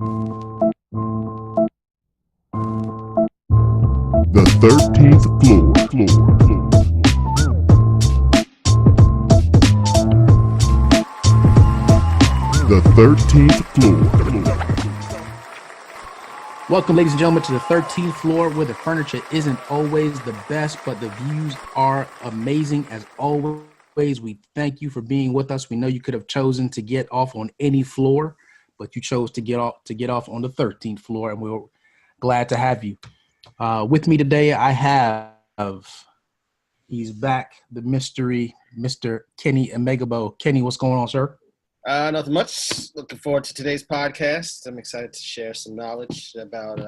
The 13th floor. The 13th floor. Welcome, ladies and gentlemen, to the 13th floor, where the furniture isn't always the best, but the views are amazing as always. We thank you for being with us. We know you could have chosen to get off on any floor, but you chose to get off on the 13th floor, and we're glad to have you. With me today, I have, he's back, the mystery, Mr. Kenny Emegabo. Kenny, what's going on, sir? Nothing much. Looking forward to today's podcast. I'm excited to share some knowledge about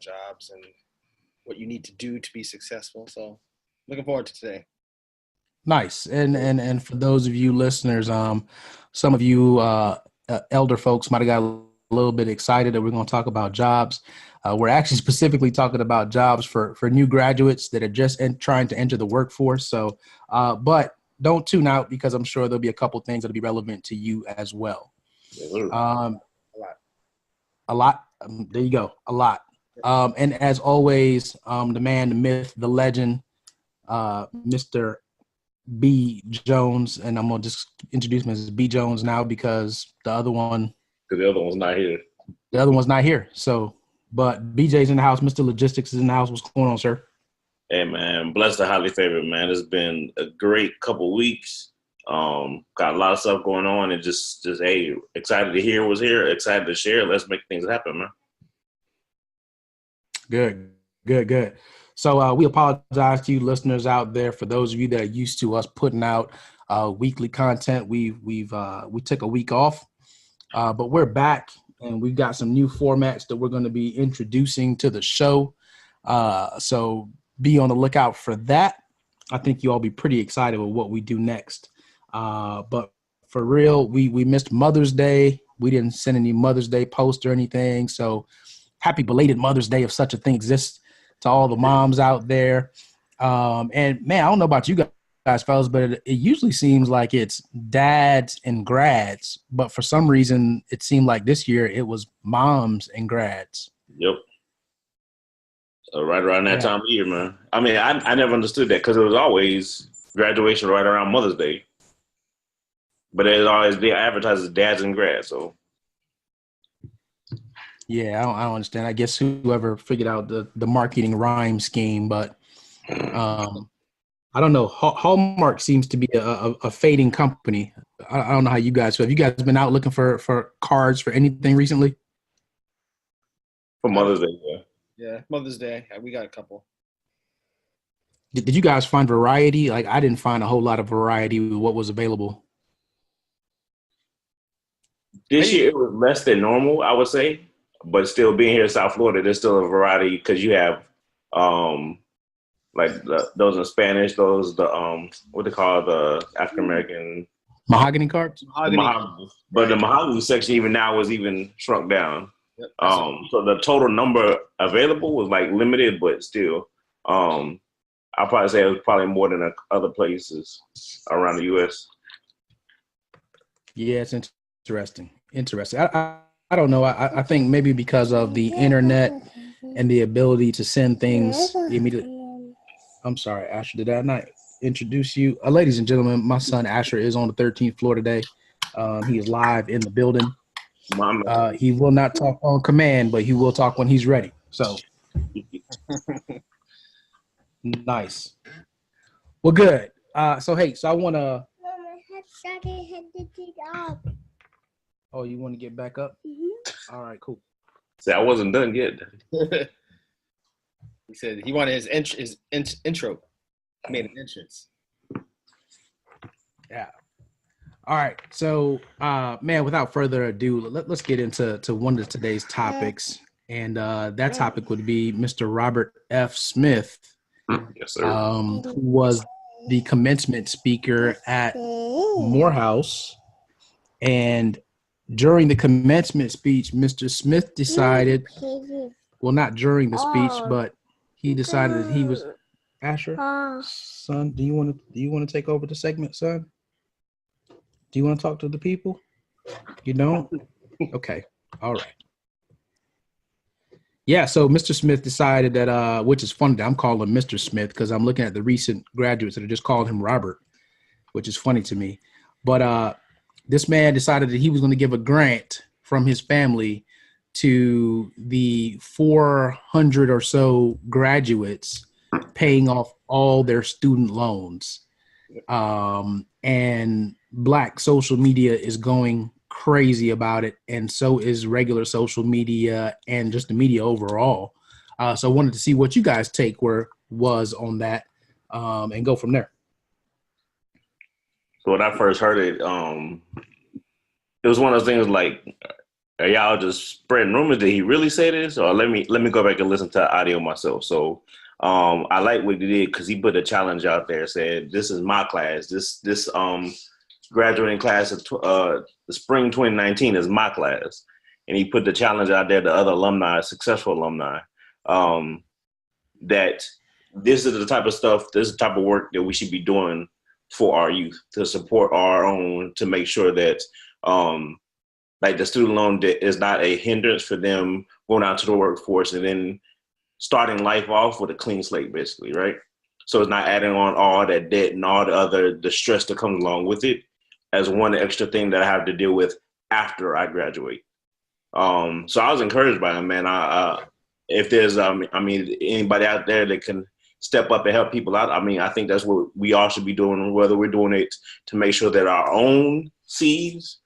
jobs and what you need to do to be successful. So looking forward to today. Nice. And for those of you listeners, some of you elder folks might have got a little bit excited that we're going to talk about jobs. We're actually specifically talking about jobs for new graduates that are just trying to enter the workforce. So, but don't tune out, because I'm sure there'll be a couple things that'll be relevant to you as well. A lot. There you go. A lot. And as always, the man, the myth, the legend, Mr. B. Jones, and I'm gonna just introduce him as B. Jones now because the other one's not here. So, but BJ's in the house. Mr. Logistics is in the house. What's going on, sir? Hey man, blessed and highly favored, man. It's been a great couple weeks. Got a lot of stuff going on, and just hey, excited to hear what's here, excited to share. Let's make things happen, man. Good. So we apologize to you listeners out there. For those of you that are used to us putting out weekly content, we took a week off, but we're back, and we've got some new formats that we're going to be introducing to the show. So be on the lookout for that. I think you all be pretty excited with what we do next. But for real, we missed Mother's Day. We didn't send any Mother's Day post or anything. So happy belated Mother's Day, if such a thing exists, to all the moms out there. And man, I don't know about you guys, fellas, but it usually seems like it's dads and grads. But for some reason, it seemed like this year it was moms and grads. Yep. Right around that time of year, man. I mean, I never understood that, because it was always graduation right around Mother's Day. But it always be advertised as dads and grads, so. Yeah, I don't understand. I guess whoever figured out the marketing rhyme scheme, but I don't know. Hallmark seems to be a fading company. I don't know how you guys feel. Have you guys been out looking for cards for anything recently? For Mother's Day, yeah. Yeah, Mother's Day. We got a couple. Did you guys find variety? Like, I didn't find a whole lot of variety with what was available. This year it was less than normal, I would say. But still, being here in South Florida, there's still a variety, because you have like those in Spanish, what they call the African American mahogany cards. But the mahogany section even now was even shrunk down. Yep. So the total number available was like limited, but still, I'll probably say it was probably more than other places around the U.S. Yeah, it's interesting. I don't know. I think maybe because of the internet and the ability to send things immediately. I'm sorry, Asher, did I not introduce you? Ladies and gentlemen, my son Asher is on the 13th floor today. He is live in the building. He will not talk on command, but he will talk when he's ready. So nice. Well, good. So I want to. Oh, you want to get back up? Mm-hmm. All right, cool. See, I wasn't done yet. He said he wanted his intro. He made an entrance. Yeah. All right. So, man, without further ado, let's get into one of today's topics. And that topic would be Mr. Robert F. Smith, Yes, sir. who was the commencement speaker at Morehouse. And during the commencement speech, Mr. Smith decided, well, not during the speech, but he decided that he was, Asher, son, do you want to take over the segment, son? Do you want to talk to the people? You don't? Okay. All right. Yeah, so Mr. Smith decided that, which is funny that I'm calling him Mr. Smith because I'm looking at the recent graduates that have just called him Robert, which is funny to me. But this man decided that he was going to give a grant from his family to the 400 or so graduates, paying off all their student loans. And Black social media is going crazy about it, and so is regular social media and just the media overall. So I wanted to see what you guys' take was on that, and go from there. So when I first heard it, it was one of those things like, are y'all just spreading rumors? Did he really say this? Or let me go back and listen to the audio myself. So I like what he did because he put a challenge out there, said, this is my class. This graduating class of the spring 2019 is my class. And he put the challenge out there to other alumni, successful alumni, that this is the type of stuff, this is the type of work that we should be doing for our youth, to support our own, to make sure that like the student loan debt is not a hindrance for them going out to the workforce and then starting life off with a clean slate, basically, right? So it's not adding on all that debt and all the stress that comes along with it as one extra thing that I have to deal with after I graduate. So I was encouraged by him, man. If there's, anybody out there that can step up and help people out, I think that's what we all should be doing, whether we're doing it to make sure that our own seeds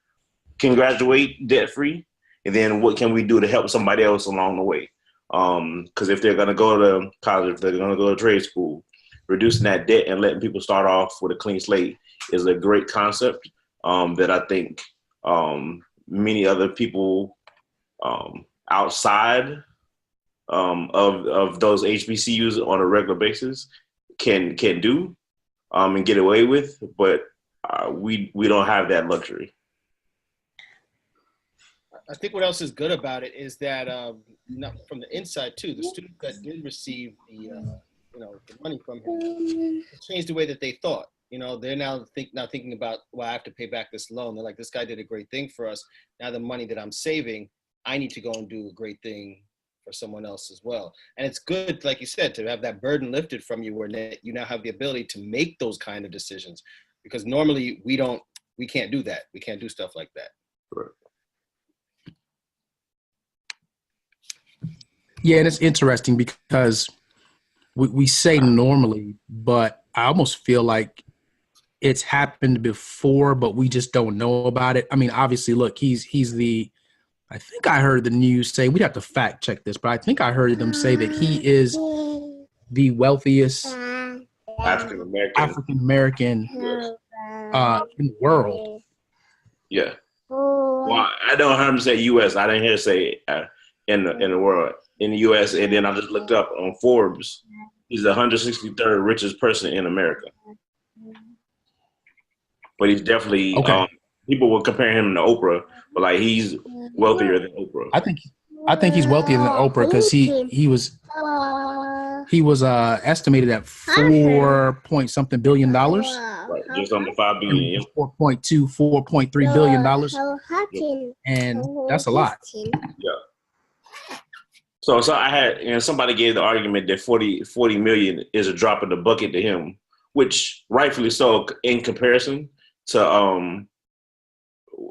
can graduate debt-free, and then what can we do to help somebody else along the way? Because if they're going to go to college, if they're going to go to trade school, reducing that debt and letting people start off with a clean slate is a great concept that I think many other people outside of those HBCUs on a regular basis can do and get away with, but we don't have that luxury. I think what else is good about it is that from the inside too, the students that did receive the money from him, it changed the way that they thought. They're now thinking about, well, I have to pay back this loan. They're like, this guy did a great thing for us. Now the money that I'm saving, I need to go and do a great thing for someone else as well. And it's good, like you said, to have that burden lifted from you, where you now have the ability to make those kind of decisions, because normally we can't do that. We can't do stuff like that. Right. Yeah, and it's interesting because we say normally, but I almost feel like it's happened before, but we just don't know about it. I mean, obviously, look, he's I think I heard the news say, we'd have to fact check this, but I think I heard them say that he is the wealthiest African American in the world. Yeah. Well, I don't hear him say U.S. I didn't hear say in the world. In the U.S., and then I just looked up on Forbes. He's the 163rd richest person in America. But he's definitely, people will compare him to Oprah, but like he's wealthier than Oprah. I think he's wealthier than Oprah because he was estimated at $4 billion. Right, just under $5 billion. 4.3 billion dollars, and that's a lot. Yeah. So I had, somebody gave the argument that 40 million is a drop in the bucket to him, which rightfully so in comparison to,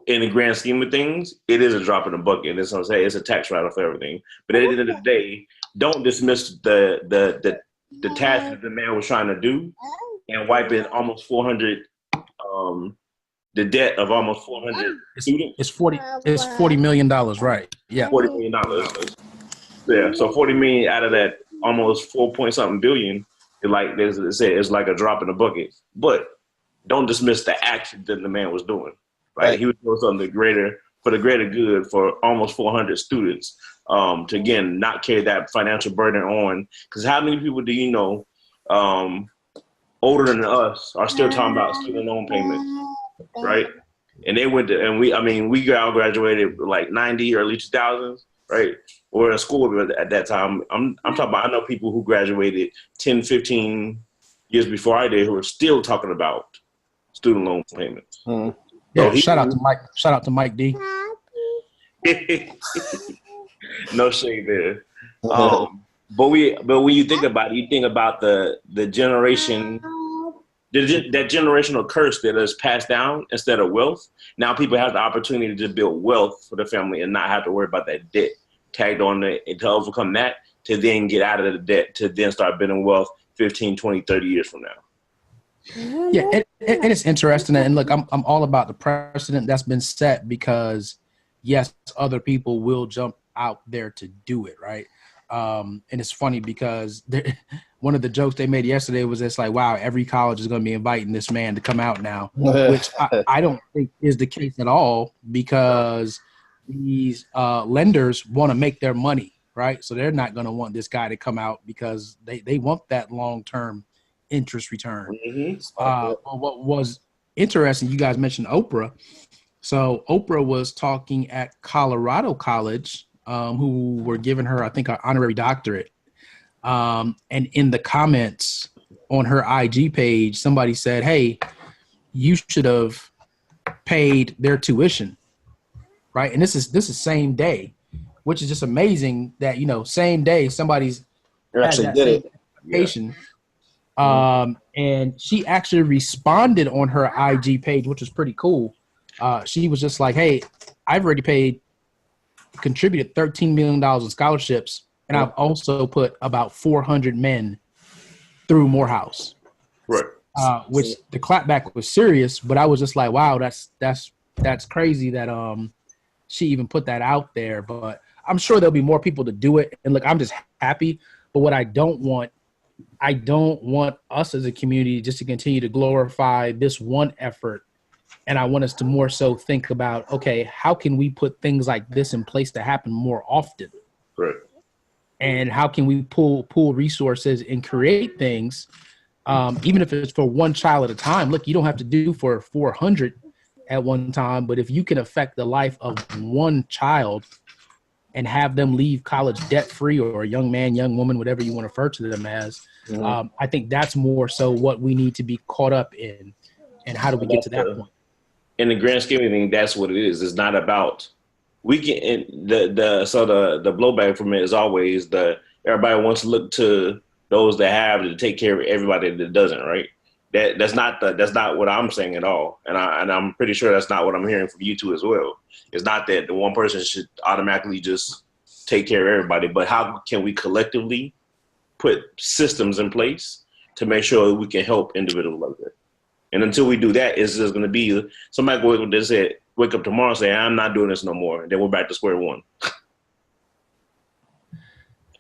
in the grand scheme of things, it is a drop in the bucket. And it's what I'm saying, it's a tax write-off for everything. But at the end of the day, don't dismiss the task that the man was trying to do and wiping almost 400, the debt of almost 400 students. It's $40 million, right? Yeah. $40 million. Yeah, so 40 million out of that almost 4-point-something billion, it's like a drop in the bucket. But don't dismiss the action that the man was doing. Right? He was doing something for the greater good for almost 400 students. To again not carry that financial burden on. Because how many people do you know older than us are still talking about student loan payments, right? And they went to, and we all graduated like 90, early 2000s, right? Or in school at that time. I'm talking about, I know people who graduated 10, 15 years before I did who are still talking about student loan payments. Yeah, so shout out to Mike D. No shade there. But when you think about it, you think about the generation, that generational curse that is passed down instead of wealth. Now people have the opportunity to build wealth for the family and not have to worry about that debt tagged on it, to overcome that, to then get out of the debt, to then start building wealth 15, 20, 30 years from now. Yeah, and it's interesting. And look, I'm all about the precedent that's been set because, yes, other people will jump out there to do it, right? And it's funny because one of the jokes they made yesterday was it's like, wow, every college is going to be inviting this man to come out now, which I don't think is the case at all because these lenders want to make their money, right? So they're not going to want this guy to come out because they want that long-term interest return. But what was interesting, you guys mentioned Oprah. So Oprah was talking at Colorado College, who were giving her, I think, an honorary doctorate. And in the comments on her IG page, somebody said, hey, you should have paid their tuition, right? And this is same day, which is just amazing that, same day somebody's actually did it. Education. And she actually responded on her IG page, which was pretty cool. She was just like, hey, I've already contributed $13 million in scholarships, and I've also put about 400 men through Morehouse. Right. Which the clapback was serious, but I was just like, wow, that's crazy that she even put that out there. But I'm sure there'll be more people to do it. And look, I'm just happy. But what I don't want us as a community just to continue to glorify this one effort. And I want us to more so think about, okay, how can we put things like this in place to happen more often? Right. And how can we pool resources and create things, even if it's for one child at a time? Look, you don't have to do for 400 at one time, but if you can affect the life of one child and have them leave college debt-free, or a young man, young woman, whatever you want to refer to them as, I think that's more so what we need to be caught up in. And how do we get to that point? In the grand scheme of things, that's what it is. It's not about the blowback from it is always everybody wants to look to those that have to take care of everybody that doesn't, right? That's not what I'm saying at all. And I'm pretty sure that's not what I'm hearing from you two as well. It's not that the one person should automatically just take care of everybody, but how can we collectively put systems in place to make sure we can help individuals like that? And until we do that, it's just going to be somebody wake up tomorrow and say, I'm not doing this no more. And then we're back to square one.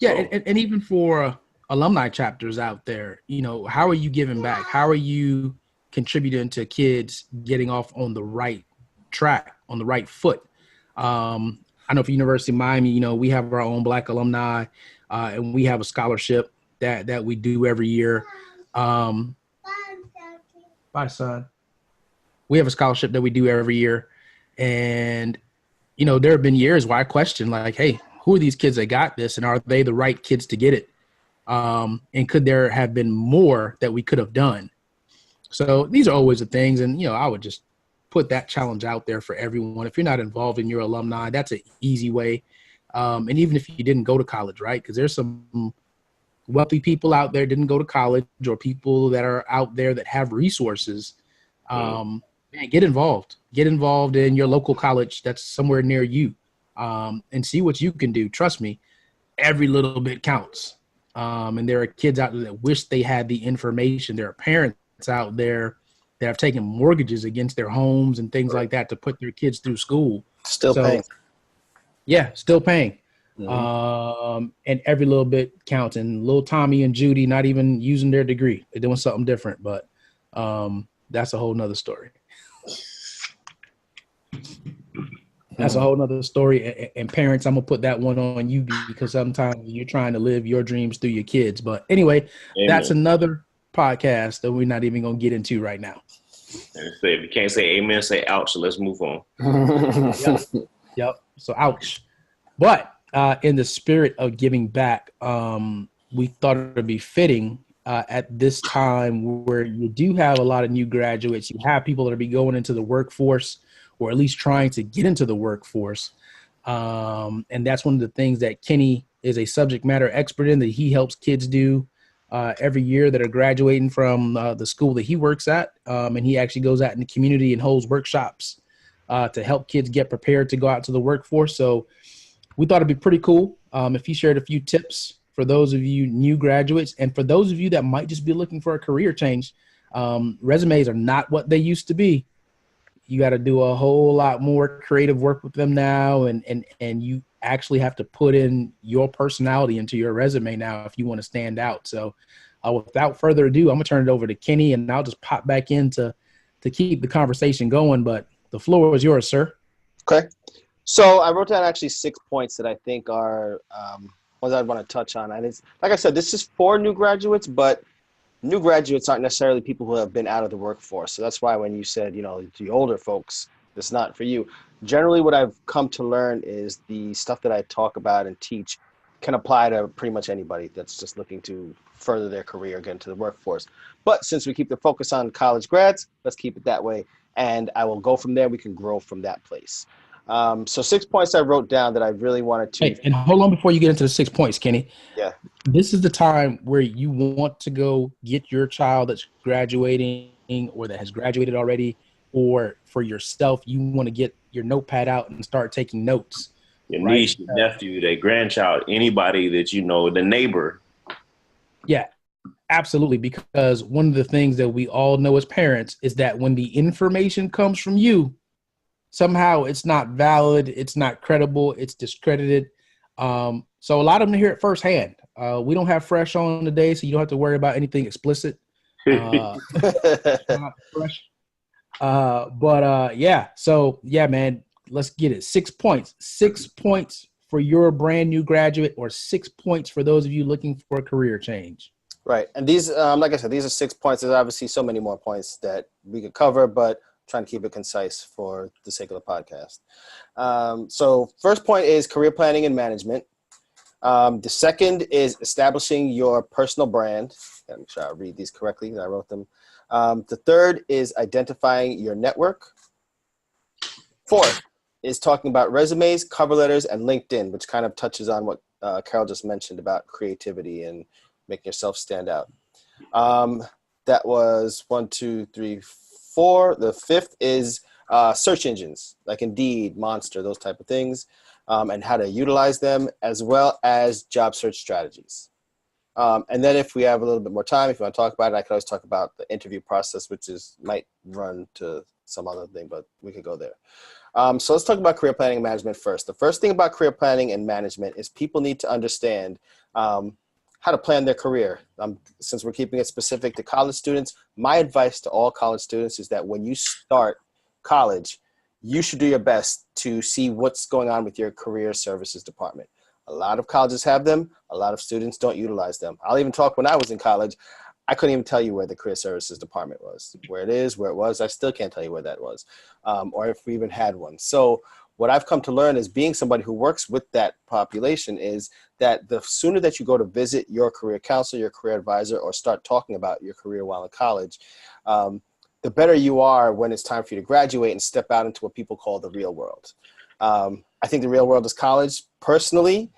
Yeah. And even for alumni chapters out there, how are you giving back? How are you contributing to kids getting off on the right track, on the right foot? I know for University of Miami, we have our own Black alumni, and we have a scholarship that we do every year. Bye, son. We have a scholarship that we do every year. And, there have been years where I question, like, hey, who are these kids that got this? And are they the right kids to get it? And could there have been more that we could have done? So these are always the things. And, I would just put that challenge out there for everyone. If you're not involved in your alumni, that's an easy way. And even if you didn't go to college, right? Because there's some wealthy people out there didn't go to college, or people that are out there that have resources. Man, get involved in your local college that's somewhere near you, and see what you can do. Trust me, every little bit counts. And there are kids out there that wish they had the information. There are parents out there that have taken mortgages against their homes and things like that to put their kids through school. Still paying. Yeah, still paying. And every little bit counts. And little Tommy and Judy not even using their degree. They're doing something different, but that's a whole nother story. That's a whole nother story. And parents, I'm going to put that one on you because sometimes you're trying to live your dreams through your kids. But anyway, Amen. That's another podcast that we're not even going to get into right now. And if you can't say amen, say ouch. So let's move on. Yep. So ouch. But in the spirit of giving back, we thought it would be fitting at this time where you do have a lot of new graduates. You have people that will be going into the workforce, or at least trying to get into the workforce. And that's one of the things that Kenny is a subject matter expert in, that he helps kids do every year that are graduating from the school that he works at. And he actually goes out in the community and holds workshops to help kids get prepared to go out to the workforce. So we thought it'd be pretty cool if he shared a few tips for those of you new graduates, and for those of you that might just be looking for a career change. Resumes are not what they used to be. You got to do a whole lot more creative work with them now, and you actually have to put in your personality into your resume now if you want to stand out. So without further ado, I'm gonna turn it over to Kenny, and I'll just pop back in to keep the conversation going, but the floor is yours, sir. Okay. So I wrote down actually 6 points that I think are ones I'd want to touch on. And it's, like I said, this is for new graduates, but new graduates aren't necessarily people who have been out of the workforce. So that's why when you said, the older folks, it's not for you. Generally, what I've come to learn is the stuff that I talk about and teach can apply to pretty much anybody that's just looking to further their career, get into the workforce. But since we keep the focus on college grads, let's keep it that way. And I will go from there. We can grow from that place. So 6 points I wrote down that I really wanted to. Hey, and hold on before you get into the 6 points, Kenny. Yeah. This is the time where you want to go get your child that's graduating or that has graduated already, or for yourself, you want to get your notepad out and start taking notes. Your right? niece, your nephew, their grandchild, anybody that you know, the neighbor. Yeah, absolutely. Because one of the things that we all know as parents is that when the information comes from you, somehow it's not valid, it's not credible, it's discredited. So a lot of them hear it firsthand. We don't have Fresh on today, so you don't have to worry about anything explicit. Not fresh. Yeah. So yeah, man, let's get it. 6 points. 6 points for your brand new graduate, or 6 points for those of you looking for a career change. Right. And these, like I said, these are 6 points. There's obviously so many more points that we could cover, but trying to keep it concise for the sake of the podcast. So first point is career planning and management. The second is establishing your personal brand. Gotta make sure I read these correctly. I wrote them. The third is identifying your network. Fourth is talking about resumes, cover letters, and LinkedIn, which kind of touches on what Carol just mentioned about creativity and making yourself stand out. That was 1, 2, 3, 4. The fifth is search engines like Indeed, Monster, those type of things, and how to utilize them, as well as job search strategies. And then if we have a little bit more time, if you want to talk about it, I could always talk about the interview process, which might run to some other thing, but we could go there. So let's talk about career planning and management first. The first thing about career planning and management is people need to understand how to plan their career. Since we're keeping it specific to college students, my advice to all college students is that when you start college, you should do your best to see what's going on with your career services department. A lot of colleges have them. A lot of students don't utilize them. I'll even talk when I was in college. I couldn't even tell you where the career services department was, where it is, where it was. I still can't tell you where that was, or if we even had one. So what I've come to learn is being somebody who works with that population is that the sooner that you go to visit your career counselor, your career advisor, or start talking about your career while in college, the better you are when it's time for you to graduate and step out into what people call the real world. I think the real world is college personally,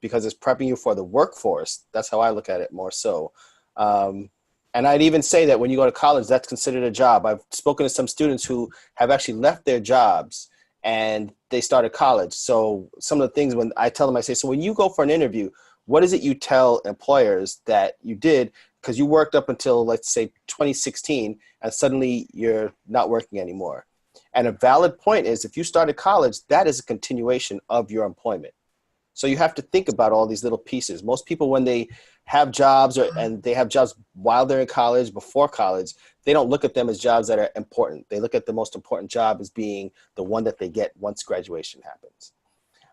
because it's prepping you for the workforce. That's how I look at it more so. And I'd even say that when you go to college, that's considered a job. I've spoken to some students who have actually left their jobs and they started college. So some of the things when I tell them, I say, so when you go for an interview, what is it you tell employers that you did? Because you worked up until, let's say, 2016, and suddenly you're not working anymore. And a valid point is if you started college, that is a continuation of your employment. So you have to think about all these little pieces. Most people, when they have jobs and they have jobs while they're in college, before college, they don't look at them as jobs that are important. They look at the most important job as being the one that they get once graduation happens.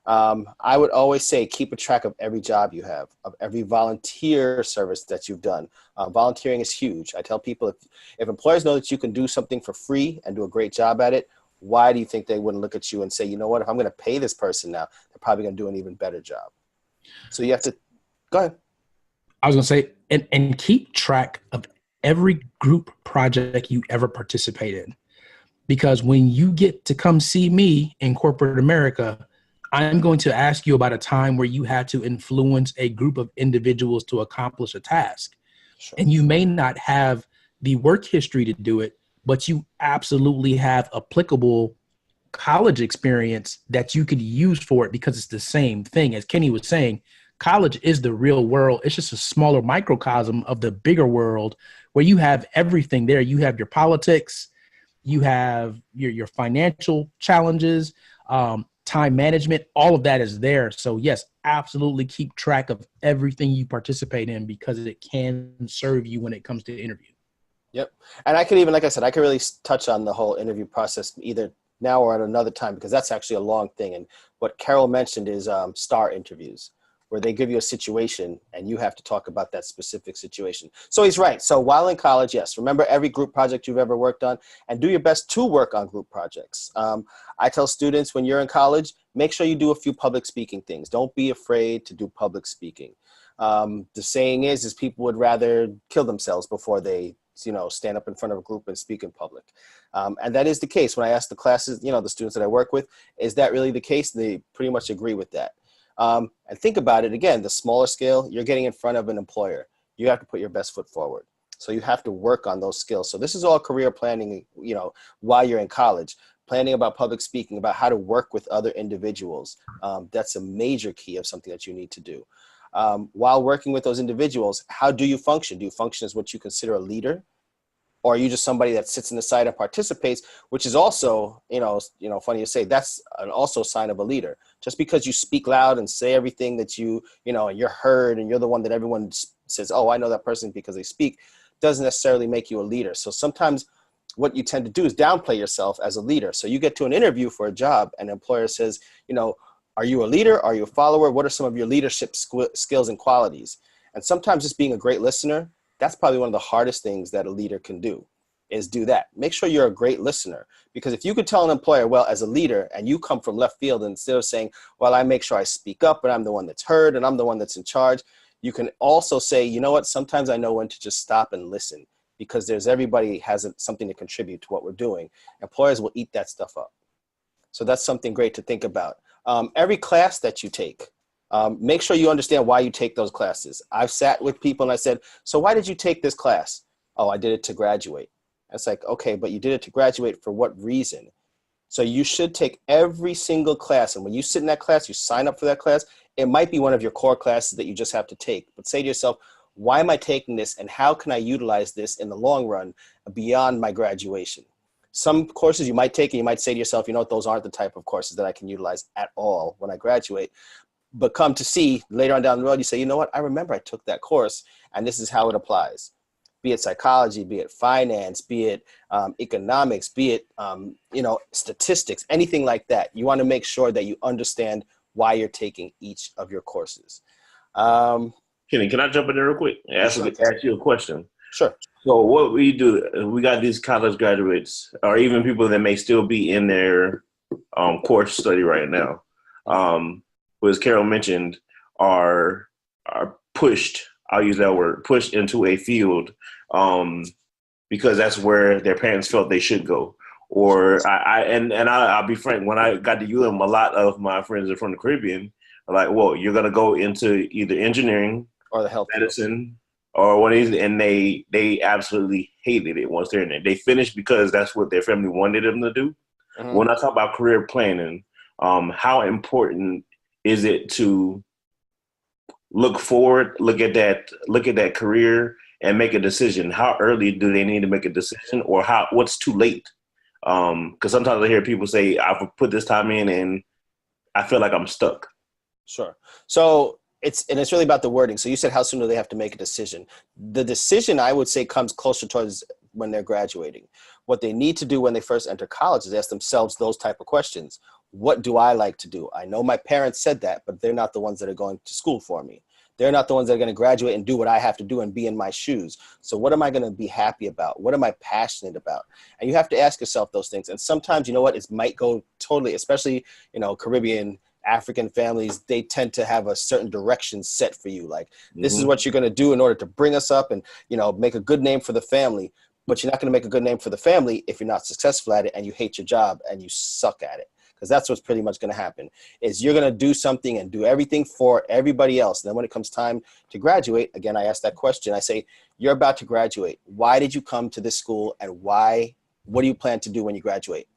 I would always say keep a track of every job you have, of every volunteer service that you've done. Volunteering is huge. I tell people if employers know that you can do something for free and do a great job at it, why do you think they wouldn't look at you and say, you know what, if I'm going to pay this person now, they're probably going to do an even better job. So you have to, go ahead. I was going to say, and keep track of every group project you ever participate in. Because when you get to come see me in corporate America, I'm going to ask you about a time where you had to influence a group of individuals to accomplish a task. Sure. And you may not have the work history to do it, but you absolutely have applicable college experience that you could use for it, because it's the same thing. As Kenny was saying, college is the real world. It's just a smaller microcosm of the bigger world where you have everything there. You have your politics, you have your financial challenges, time management, all of that is there. So yes, absolutely keep track of everything you participate in, because it can serve you when it comes to interview. Yep. And I could even, like I said, I could really touch on the whole interview process either now or at another time, because that's actually a long thing. And what Carol mentioned is STAR interviews, where they give you a situation and you have to talk about that specific situation. So he's right. So while in college, yes, remember every group project you've ever worked on and do your best to work on group projects. I tell students when you're in college, make sure you do a few public speaking things. Don't be afraid to do public speaking. The saying is people would rather kill themselves before they stand up in front of a group and speak in public. And that is the case. When I ask the classes, the students that I work with, is that really the case? They pretty much agree with that. And think about it again, the smaller scale, you're getting in front of an employer. You have to put your best foot forward. So you have to work on those skills. So this is all career planning, while you're in college, planning about public speaking, about how to work with other individuals. That's a major key of something that you need to do. While working with those individuals, how do you function? Do you function as what you consider a leader? Or are you just somebody that sits in the side and participates, which is also, funny to say, that's also a sign of a leader. Just because you speak loud and say everything that and you're heard and you're the one that everyone says, oh, I know that person because they speak, doesn't necessarily make you a leader. So sometimes what you tend to do is downplay yourself as a leader. So you get to an interview for a job and an employer says, are you a leader? Are you a follower? What are some of your leadership skills and qualities? And sometimes just being a great listener, that's probably one of the hardest things that a leader can do, is do that. Make sure you're a great listener, because if you could tell an employer, well, as a leader, and you come from left field, and instead of saying, well, I make sure I speak up and I'm the one that's heard and I'm the one that's in charge, you can also say, you know what, sometimes I know when to just stop and listen, because everybody has something to contribute to what we're doing. Employers will eat that stuff up. So that's something great to think about. Every class that you take, make sure you understand why you take those classes. I've sat with people and I said, so why did you take this class? Oh, I did it to graduate. It's like, okay, but you did it to graduate for what reason? So you should take every single class. And when you sit in that class, you sign up for that class. It might be one of your core classes that you just have to take. But say to yourself, why am I taking this? And how can I utilize this in the long run beyond my graduation? Some courses you might take and you might say to yourself, those aren't the type of courses that I can utilize at all when I graduate. But come to see later on down the road, you say, you know what? I remember I took that course and this is how it applies. Be it psychology, be it finance, be it economics, be it, statistics, anything like that. You want to make sure that you understand why you're taking each of your courses. Kenny, can I jump in there real quick and ask you a question? Sure. So what we do, we got these college graduates, or even people that may still be in their course study right now, as Carol mentioned, are pushed, I'll use that word, pushed into a field because that's where their parents felt they should go. Or I'll be frank, when I got to UM, a lot of my friends are from the Caribbean are like, well, you're going to go into either engineering or the health medicine or what is it, and they absolutely hated it once they're in there. They finished because that's what their family wanted them to do. Mm-hmm. When I talk about career planning, how important is it to look forward, look at that career and make a decision? How early do they need to make a decision, or what's too late? Because sometimes I hear people say, I've put this time in and I feel like I'm stuck. Sure. So it's really about the wording. So you said, how soon do they have to make a decision? The decision, I would say, comes closer towards when they're graduating. What they need to do when they first enter college is ask themselves those type of questions. What do I like to do? I know my parents said that, but they're not the ones that are going to school for me. They're not the ones that are going to graduate and do what I have to do and be in my shoes. So what am I going to be happy about? What am I passionate about? And you have to ask yourself those things. And sometimes, it might go totally, especially, Caribbean, African families, they tend to have a certain direction set for you. Like, this is what you're going to do in order to bring us up and, make a good name for the family. But you're not going to make a good name for the family if you're not successful at it and you hate your job and you suck at it. because that's what's pretty much going to happen. Is you're going to do something and do everything for everybody else. And then when it comes time to graduate, again, I ask that question. I say, you're about to graduate. Why did you come to this school, and what do you plan to do when you graduate?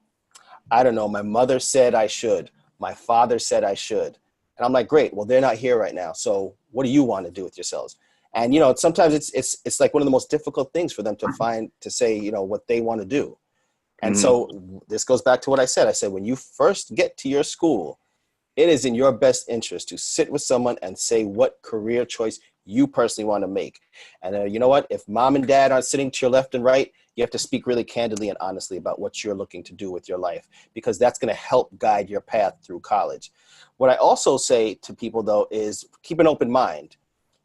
I don't know. My mother said I should. My father said I should. And I'm like, great. Well, they're not here right now. So what do you want to do with yourselves? And, sometimes it's like one of the most difficult things for them to say, what they want to do. And so this goes back to what I said. I said, when you first get to your school, it is in your best interest to sit with someone and say what career choice you personally want to make. And you know what? If mom and dad aren't sitting to your left and right, you have to speak really candidly and honestly about what you're looking to do with your life, because that's going to help guide your path through college. What I also say to people, though, is keep an open mind,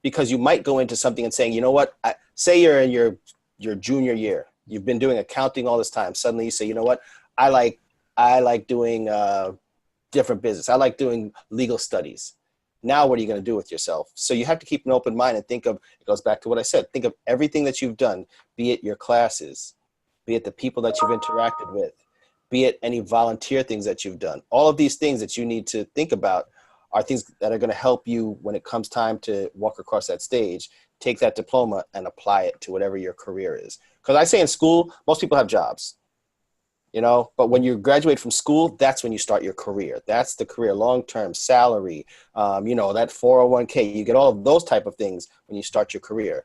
because you might go into something and saying, you know what, say you're in your junior year. You've been doing accounting all this time. Suddenly you say, you know what, I like doing different business. I like doing legal studies. Now what are you going to do with yourself? So you have to keep an open mind and think of, it goes back to what I said, think of everything that you've done, be it your classes, be it the people that you've interacted with, be it any volunteer things that you've done. All of these things that you need to think about are things that are going to help you when it comes time to walk across that stage, take that diploma and apply it to whatever your career is. Because I say in school, most people have jobs. But when you graduate from school, that's when you start your career. That's the career, long-term salary, that 401k, you get all of those type of things when you start your career.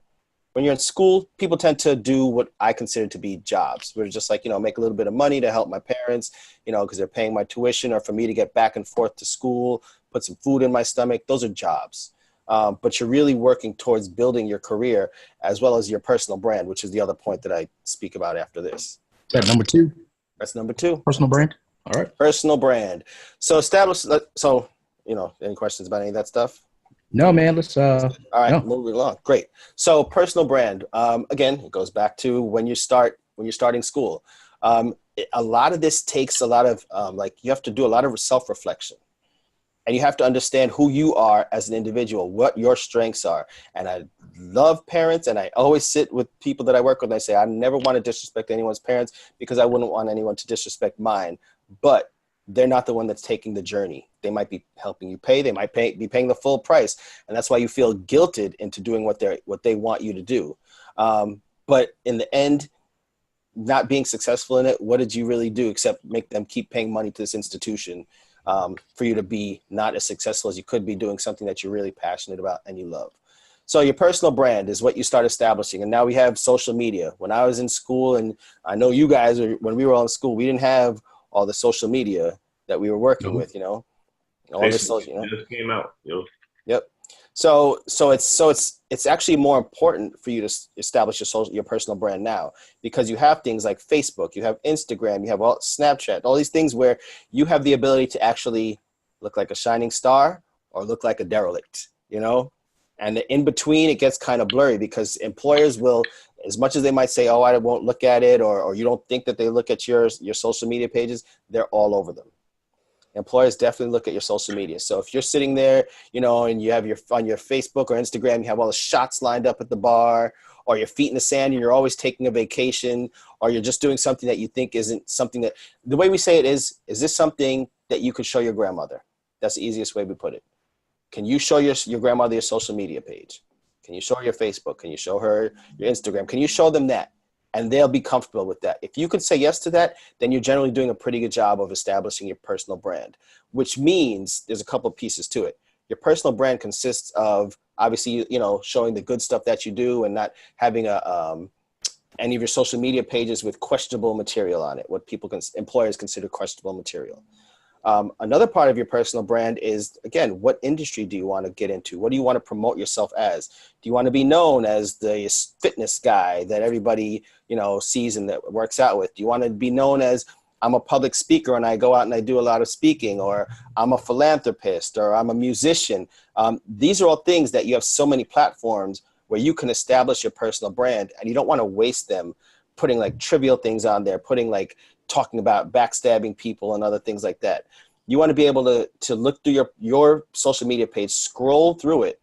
When you're in school, people tend to do what I consider to be jobs. We're just like, make a little bit of money to help my parents, because they're paying my tuition, or for me to get back and forth to school, put some food in my stomach. Those are jobs. But you're really working towards building your career as well as your personal brand, which is the other point that I speak about after this. Is that number 2? That's number 2. Personal brand. All right. Personal brand. So any questions about any of that stuff? No, man. Let's all right, no. moving along. Great. So personal brand. Again, it goes back to when you're starting school. A lot of this takes a lot of you have to do a lot of self-reflection. And you have to understand who you are as an individual, what your strengths are. And I love parents, and I always sit with people that I work with, and I say, I never want to disrespect anyone's parents, because I wouldn't want anyone to disrespect mine. But they're not the one that's taking the journey. They might be helping you pay. They might be paying the full price. And that's why you feel guilted into doing what they want you to do. But in the end, not being successful in it, what did you really do except make them keep paying money to this institution? For you to be not as successful as you could be doing something that you're really passionate about and you love. So your personal brand is what you start establishing. And now we have social media. When I was in school, and I know you guys, when we were all in school, we didn't have all the social media that we were working with, all this social, just came out. Yep. So it's actually more important for you to establish your personal brand now, because you have things like Facebook, you have Instagram, you have Snapchat, all these things where you have the ability to actually look like a shining star or look like a derelict, and in between it gets kind of blurry, because employers will, as much as they might say, oh, I won't look at it, or you don't think that they look at your social media pages, they're all over them. Employers definitely look at your social media. So if you're sitting there, and you have on your Facebook or Instagram, you have all the shots lined up at the bar, or your feet in the sand and you're always taking a vacation, or you're just doing something that you think isn't something that, the way we say it is this something that you could show your grandmother? That's the easiest way we put it. Can you show your grandmother your social media page? Can you show her your Facebook? Can you show her your Instagram? Can you show them that? And they'll be comfortable with that. If you could say yes to that, then you're generally doing a pretty good job of establishing your personal brand, which means there's a couple pieces to it. Your personal brand consists of, obviously, showing the good stuff that you do and not having any of your social media pages with questionable material on it, what employers consider questionable material. Another part of your personal brand is, again, what industry do you want to get into? What do you want to promote yourself as? Do you want to be known as the fitness guy that everybody, sees and that works out with? Do you want to be known as, I'm a public speaker and I go out and I do a lot of speaking, or I'm a philanthropist, or I'm a musician? These are all things that you have so many platforms where you can establish your personal brand, and you don't want to waste them putting like trivial things on there, putting like talking about backstabbing people and other things like that. You want to be able to look through your social media page, scroll through it,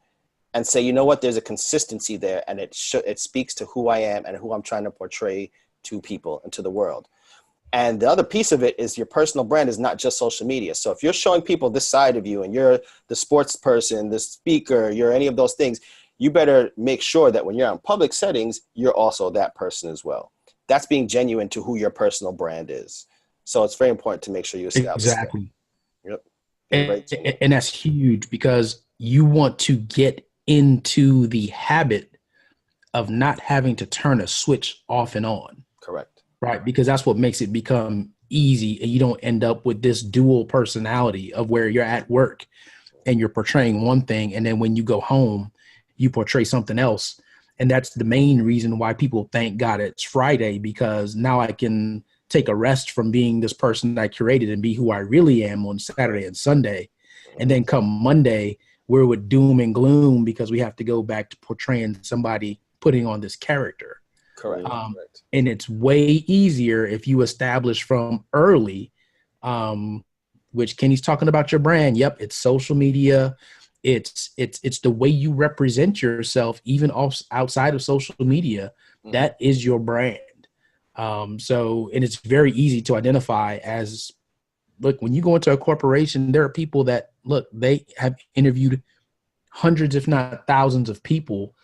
and say, you know what, there's a consistency there, and it speaks to who I am and who I'm trying to portray to people and to the world. And the other piece of it is your personal brand is not just social media. So if you're showing people this side of you and you're the sports person, the speaker, you're any of those things, you better make sure that when you're in public settings, you're also that person as well. That's being genuine to who your personal brand is. So it's very important to make sure you establish Exactly. that. Yep. And that's huge because you want to get into the habit of not having to turn a switch off and on. Correct. Right. Because that's what makes it become easy. And you don't end up with this dual personality of where you're at work and you're portraying one thing. And then when you go home, you portray something else. And that's the main reason why people thank God it's Friday, because now I can take a rest from being this person I curated and be who I really am on Saturday and Sunday. And then come Monday, we're with doom and gloom because we have to go back to portraying somebody putting on this character. Correct. And it's way easier if you establish from early, which Kenny's talking about your brand. Yep. It's social media. It's the way you represent yourself, even outside of social media. Mm-hmm. That is your brand. And it's very easy to identify as, look, when you go into a corporation, there are people that, look, they have interviewed hundreds, if not thousands of people,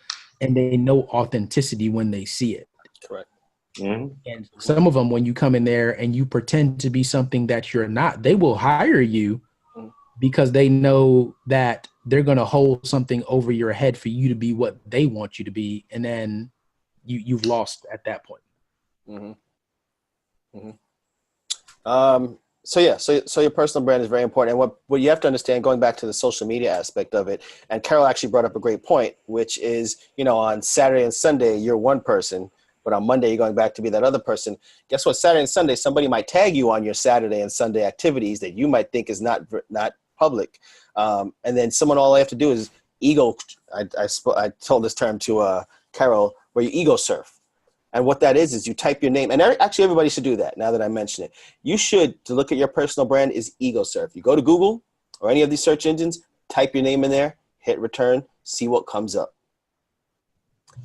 and they know authenticity when they see it. Correct. Mm-hmm. And some of them, when you come in there and you pretend to be something that you're not, they will hire you because they know that they're going to hold something over your head for you to be what they want you to be. And then you've lost at that point. Mm-hmm. Mm-hmm. So your personal brand is very important. And what you have to understand, going back to the social media aspect of it, and Carol actually brought up a great point, which is, on Saturday and Sunday, you're one person, but on Monday, you're going back to be that other person. Guess what? Saturday and Sunday, somebody might tag you on your Saturday and Sunday activities that you might think is not public. And then all I have to do is ego. I told this term to Carol, where you ego surf. And what that is you type your name. And actually, everybody should do that now that I mention it. You should, to look at your personal brand, is ego surf. You go to Google or any of these search engines, type your name in there, hit return, see what comes up.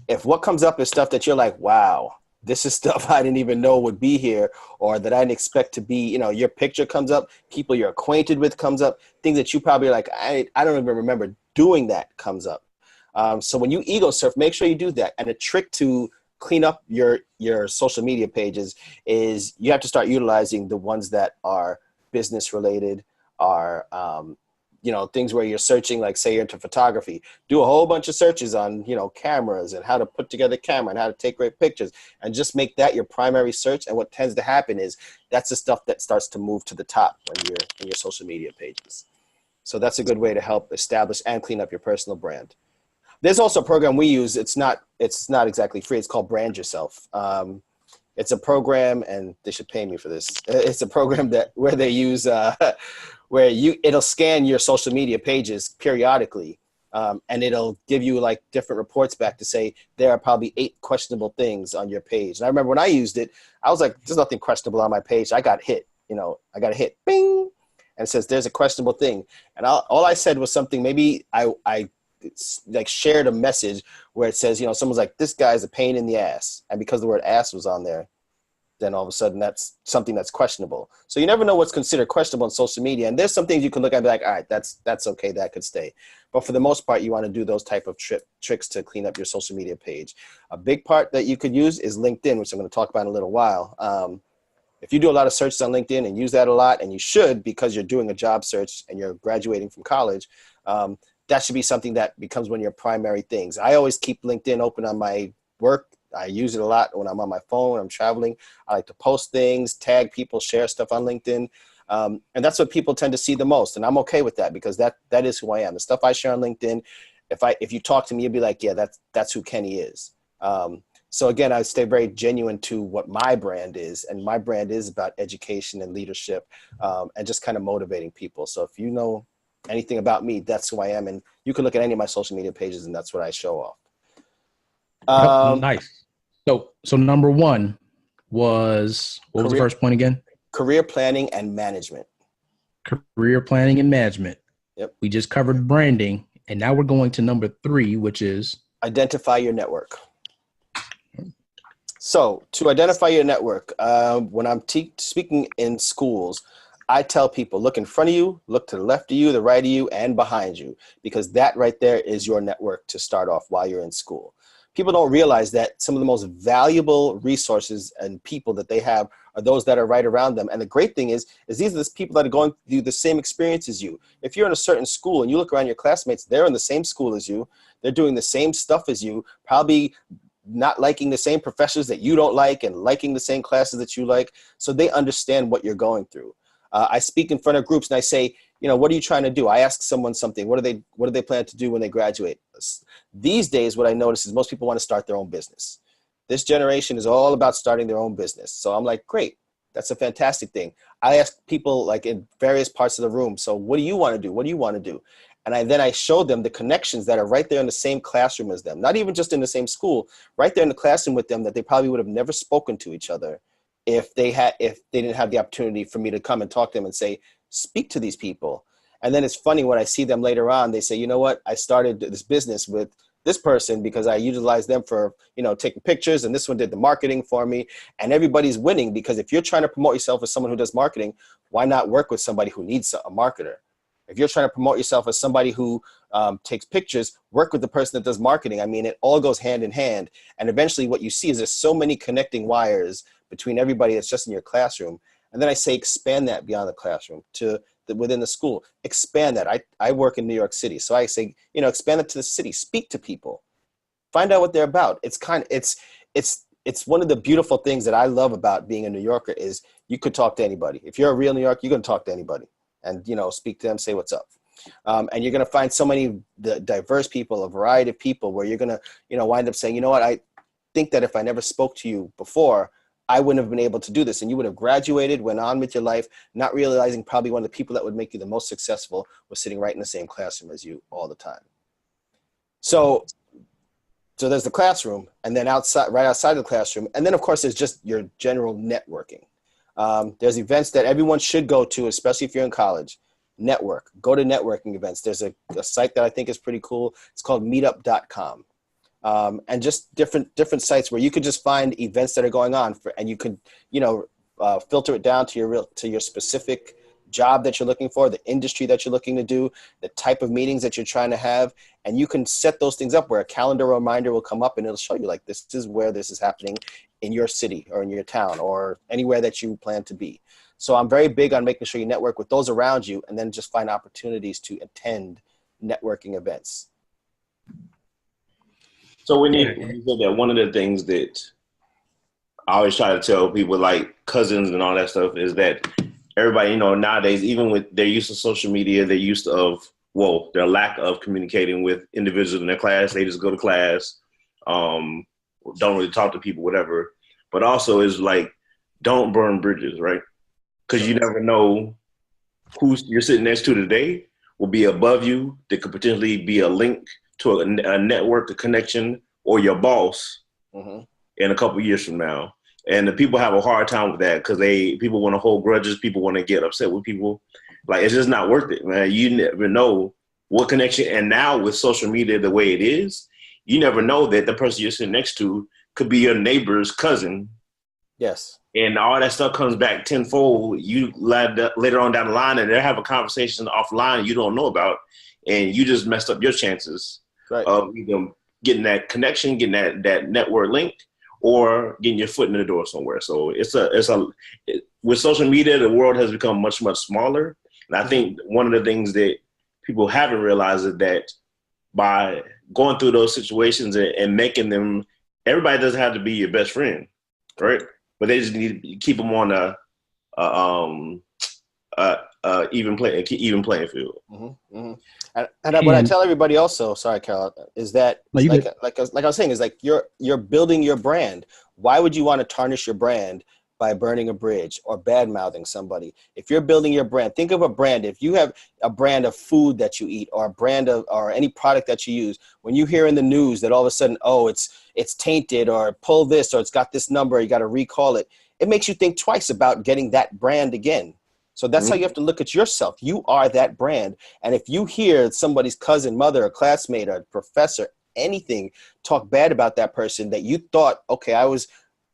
If what comes up is stuff that you're like, wow, this is stuff I didn't even know would be here, or that I didn't expect to be, your picture comes up, people you're acquainted with comes up, things that you probably are like, I don't even remember doing that comes up. So when you ego surf, make sure you do that. And a trick to clean up your social media pages is you have to start utilizing the ones that are business related, are things where you're searching, like say you're into photography, do a whole bunch of searches on cameras and how to put together camera and how to take great pictures, and just make that your primary search. And what tends to happen is that's the stuff that starts to move to the top when you're in your social media pages. So that's a good way to help establish and clean up your personal brand. There's also a program we use. It's not exactly free. It's called Brand Yourself. It's a program, and they should pay me for this. It's a program where they use it'll scan your social media pages periodically, and it'll give you like different reports back to say there are probably 8 questionable things on your page. And I remember when I used it, I was like, "There's nothing questionable on my page." I got hit. I got a hit, bing, and it says there's a questionable thing. And all I said was something. Maybe I like shared a message where it says, someone's like, this guy's a pain in the ass. And because the word ass was on there, then all of a sudden that's something that's questionable. So you never know what's considered questionable on social media. And there's some things you can look at and be like, all right, that's okay. That could stay. But for the most part, you want to do those type of tricks to clean up your social media page. A big part that you could use is LinkedIn, which I'm going to talk about in a little while. If you do a lot of searches on LinkedIn and use that a lot, and you should, because you're doing a job search and you're graduating from college, that should be something that becomes one of your primary things. I always keep LinkedIn open on my work. I use it a lot when I'm on my phone, when I'm traveling. I like to post things, tag people, share stuff on LinkedIn. And that's what people tend to see the most. And I'm okay with that because that is who I am. The stuff I share on LinkedIn, if you talk to me, you'll be like, yeah, that's who Kenny is. So again, I stay very genuine to what my brand is. And my brand is about education and leadership, and just kind of motivating people. So if you know anything about me, that's who I am. And you can look at any of my social media pages and that's what I show off. Nice. So number 1 was, what was the first point again? Career planning and management. Career planning and management. Yep. We just covered branding, and now we're going to number 3, which is identify your network. So to identify your network, when I'm speaking in schools, I tell people, look in front of you, look to the left of you, the right of you, and behind you, because that right there is your network to start off while you're in school. People don't realize that some of the most valuable resources and people that they have are those that are right around them. And the great thing is these are the people that are going through the same experience as you. If you're in a certain school and you look around your classmates, they're in the same school as you. They're doing the same stuff as you, probably not liking the same professors that you don't like and liking the same classes that you like. So they understand what you're going through. I speak in front of groups and I say, what are you trying to do? I ask someone something. What do they plan to do when they graduate? These days, what I notice is most people want to start their own business. This generation is all about starting their own business. So I'm like, great. That's a fantastic thing. I ask people like in various parts of the room, so what do you want to do? What do you want to do? And then I show them the connections that are right there in the same classroom as them, not even just in the same school, right there in the classroom with them, that they probably would have never spoken to each other if they didn't have the opportunity for me to come and talk to them and say, speak to these people. And then it's funny when I see them later on, they say, you know what, I started this business with this person because I utilized them for, taking pictures, and this one did the marketing for me. And everybody's winning, because if you're trying to promote yourself as someone who does marketing, why not work with somebody who needs a marketer? If you're trying to promote yourself as somebody who takes pictures, work with the person that does marketing. I mean, it all goes hand in hand. And eventually what you see is there's so many connecting wires between everybody that's just in your classroom. And then I say, expand that beyond the classroom to within the school. Expand that. I work in New York City. So I say, expand it to the city. Speak to people. Find out what they're about. It's one of the beautiful things that I love about being a New Yorker is you could talk to anybody. If you're a real New Yorker, you're going to talk to anybody and, speak to them, say what's up. And you're going to find so many diverse people, a variety of people where you're going to, wind up saying, you know what, I think that if I never spoke to you before, I wouldn't have been able to do this. And you would have graduated, went on with your life, not realizing probably one of the people that would make you the most successful was sitting right in the same classroom as you all the time. So there's the classroom, and then right outside of the classroom. And then of course, there's just your general networking. There's events that everyone should go to, especially if you're in college. Network, go to networking events. There's a site that I think is pretty cool. It's called meetup.com. And just different sites where you could just find events that are going on and you could, filter it down to your specific job that you're looking for, the industry that you're looking to do, the type of meetings that you're trying to have. And you can set those things up where a calendar reminder will come up and it'll show you like, this is where this is happening in your city or in your town or anywhere that you plan to be. So I'm very big on making sure you network with those around you and then just find opportunities to attend networking events. So when you said that, one of the things that I always try to tell people like cousins and all that stuff is that everybody, nowadays, even with their use of social media, their use of, their lack of communicating with individuals in their class, they just go to class, don't really talk to people, whatever. But also is like, don't burn bridges, right? Because you never know who you're sitting next to today will be above you. That could potentially be a link to a network, a connection, or your boss in a couple of years from now. And the people have a hard time with that because people want to hold grudges. People want to get upset with people. Like, it's just not worth it, man. You never know what connection. And now with social media the way it is, you never know that the person you're sitting next to could be your neighbor's cousin. Yes. And all that stuff comes back tenfold. You later on down the line, and they'll have a conversation offline you don't know about, and you just messed up your chances of either getting that connection, getting that network link, or getting your foot in the door somewhere. So with social media, the world has become much, much smaller. And I think one of the things that people haven't realized is that by going through those situations and making them, everybody doesn't have to be your best friend, right? But they just need to keep them on even playing field. And what I tell everybody also, sorry, Carol, is that like I was saying, is like you're building your brand. Why would you want to tarnish your brand by burning a bridge or bad mouthing somebody? If you're building your brand, think of a brand. If you have a brand of food that you eat or a brand of or any product that you use, when you hear in the news that all of a sudden, it's tainted or pull this or it's got this number, you got to recall it. It makes you think twice about getting that brand again. So that's how you have to look at yourself. You are that brand. And if you hear somebody's cousin, mother, a classmate, or professor, anything, talk bad about that person that you thought, okay, I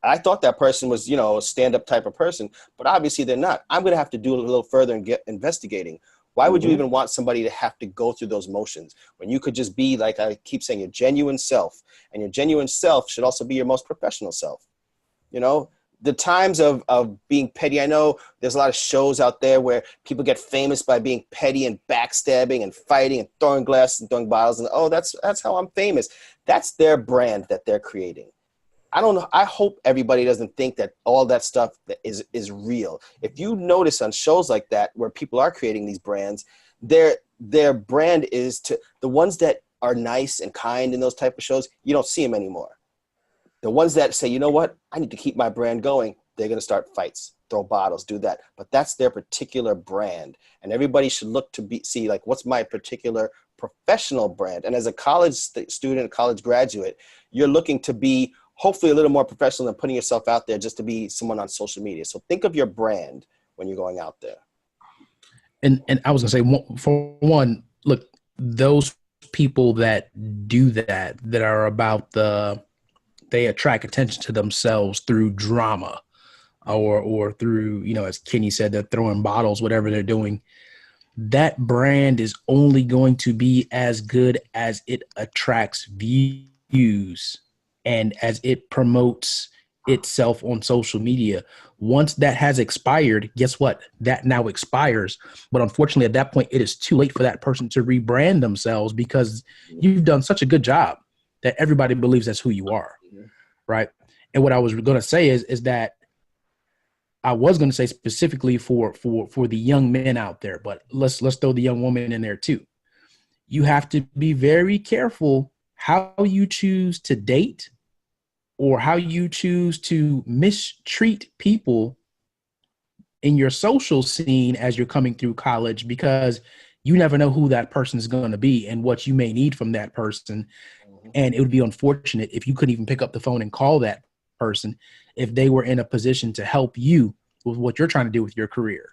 I thought that person was, you know, a stand-up type of person, but obviously they're not. I'm going to have to do a little further and get investigating. Why would you even want somebody to have to go through those motions when you could just be, like I keep saying, your genuine self? And your genuine self should also be your most professional self. You know, the times of being petty, I know there's a lot of shows out there where people get famous by being petty and backstabbing and fighting and throwing glass and throwing bottles. And, oh, that's how I'm famous. That's their brand that they're creating. I don't know. I hope everybody doesn't think that all that stuff that is real. If you notice on shows like that where people are creating these brands, their brand is to the ones that are nice and kind in those type of shows. You don't see them anymore. The ones that say, you know what, I need to keep my brand going, they're going to start fights, throw bottles, do that. But that's their particular brand. And everybody should look to see, like, what's my particular professional brand? And as a college student, college graduate, you're looking to be hopefully a little more professional than putting yourself out there just to be someone on social media. So think of your brand when you're going out there. And I was going to say, for one, look, those people that do that are about they attract attention to themselves through drama or through, you know, as Kenny said, they're throwing bottles, whatever they're doing. That brand is only going to be as good as it attracts views and as it promotes itself on social media. Once that has expired, guess what? That now expires. But unfortunately, at that point, it is too late for that person to rebrand themselves because you've done such a good job that everybody believes that's who you are, right? And what I was going to say is that I was going to say specifically for the young men out there, but let's throw the young woman in there too. You have to be very careful how you choose to date or how you choose to mistreat people in your social scene as you're coming through college, because you never know who that person is going to be and what you may need from that person. And it would be unfortunate if you couldn't even pick up the phone and call that person if they were in a position to help you with what you're trying to do with your career.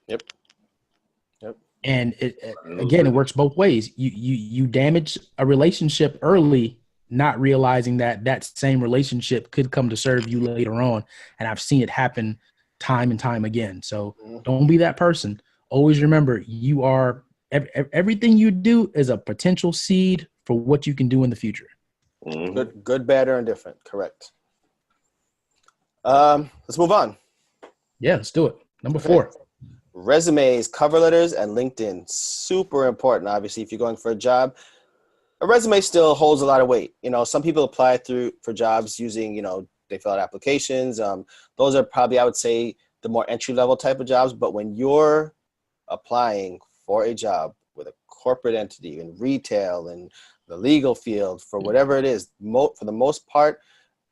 Yep. And it works both ways. You damage a relationship early, not realizing that same relationship could come to serve you later on. And I've seen it happen time and time again. So don't be that person. Always remember, you are everything you do is a potential seed for what you can do in the future. Good, bad, or indifferent. Correct. Let's move on. Yeah, let's do it. Number 4. Resumes, cover letters, and LinkedIn. Super important, obviously, if you're going for a job. A resume still holds a lot of weight. You know, some people apply for jobs using, you know, they fill out applications. Those are probably, I would say, the more entry-level type of jobs. But when you're applying for a job with a corporate entity in retail and the legal field, for whatever it is, for the most part,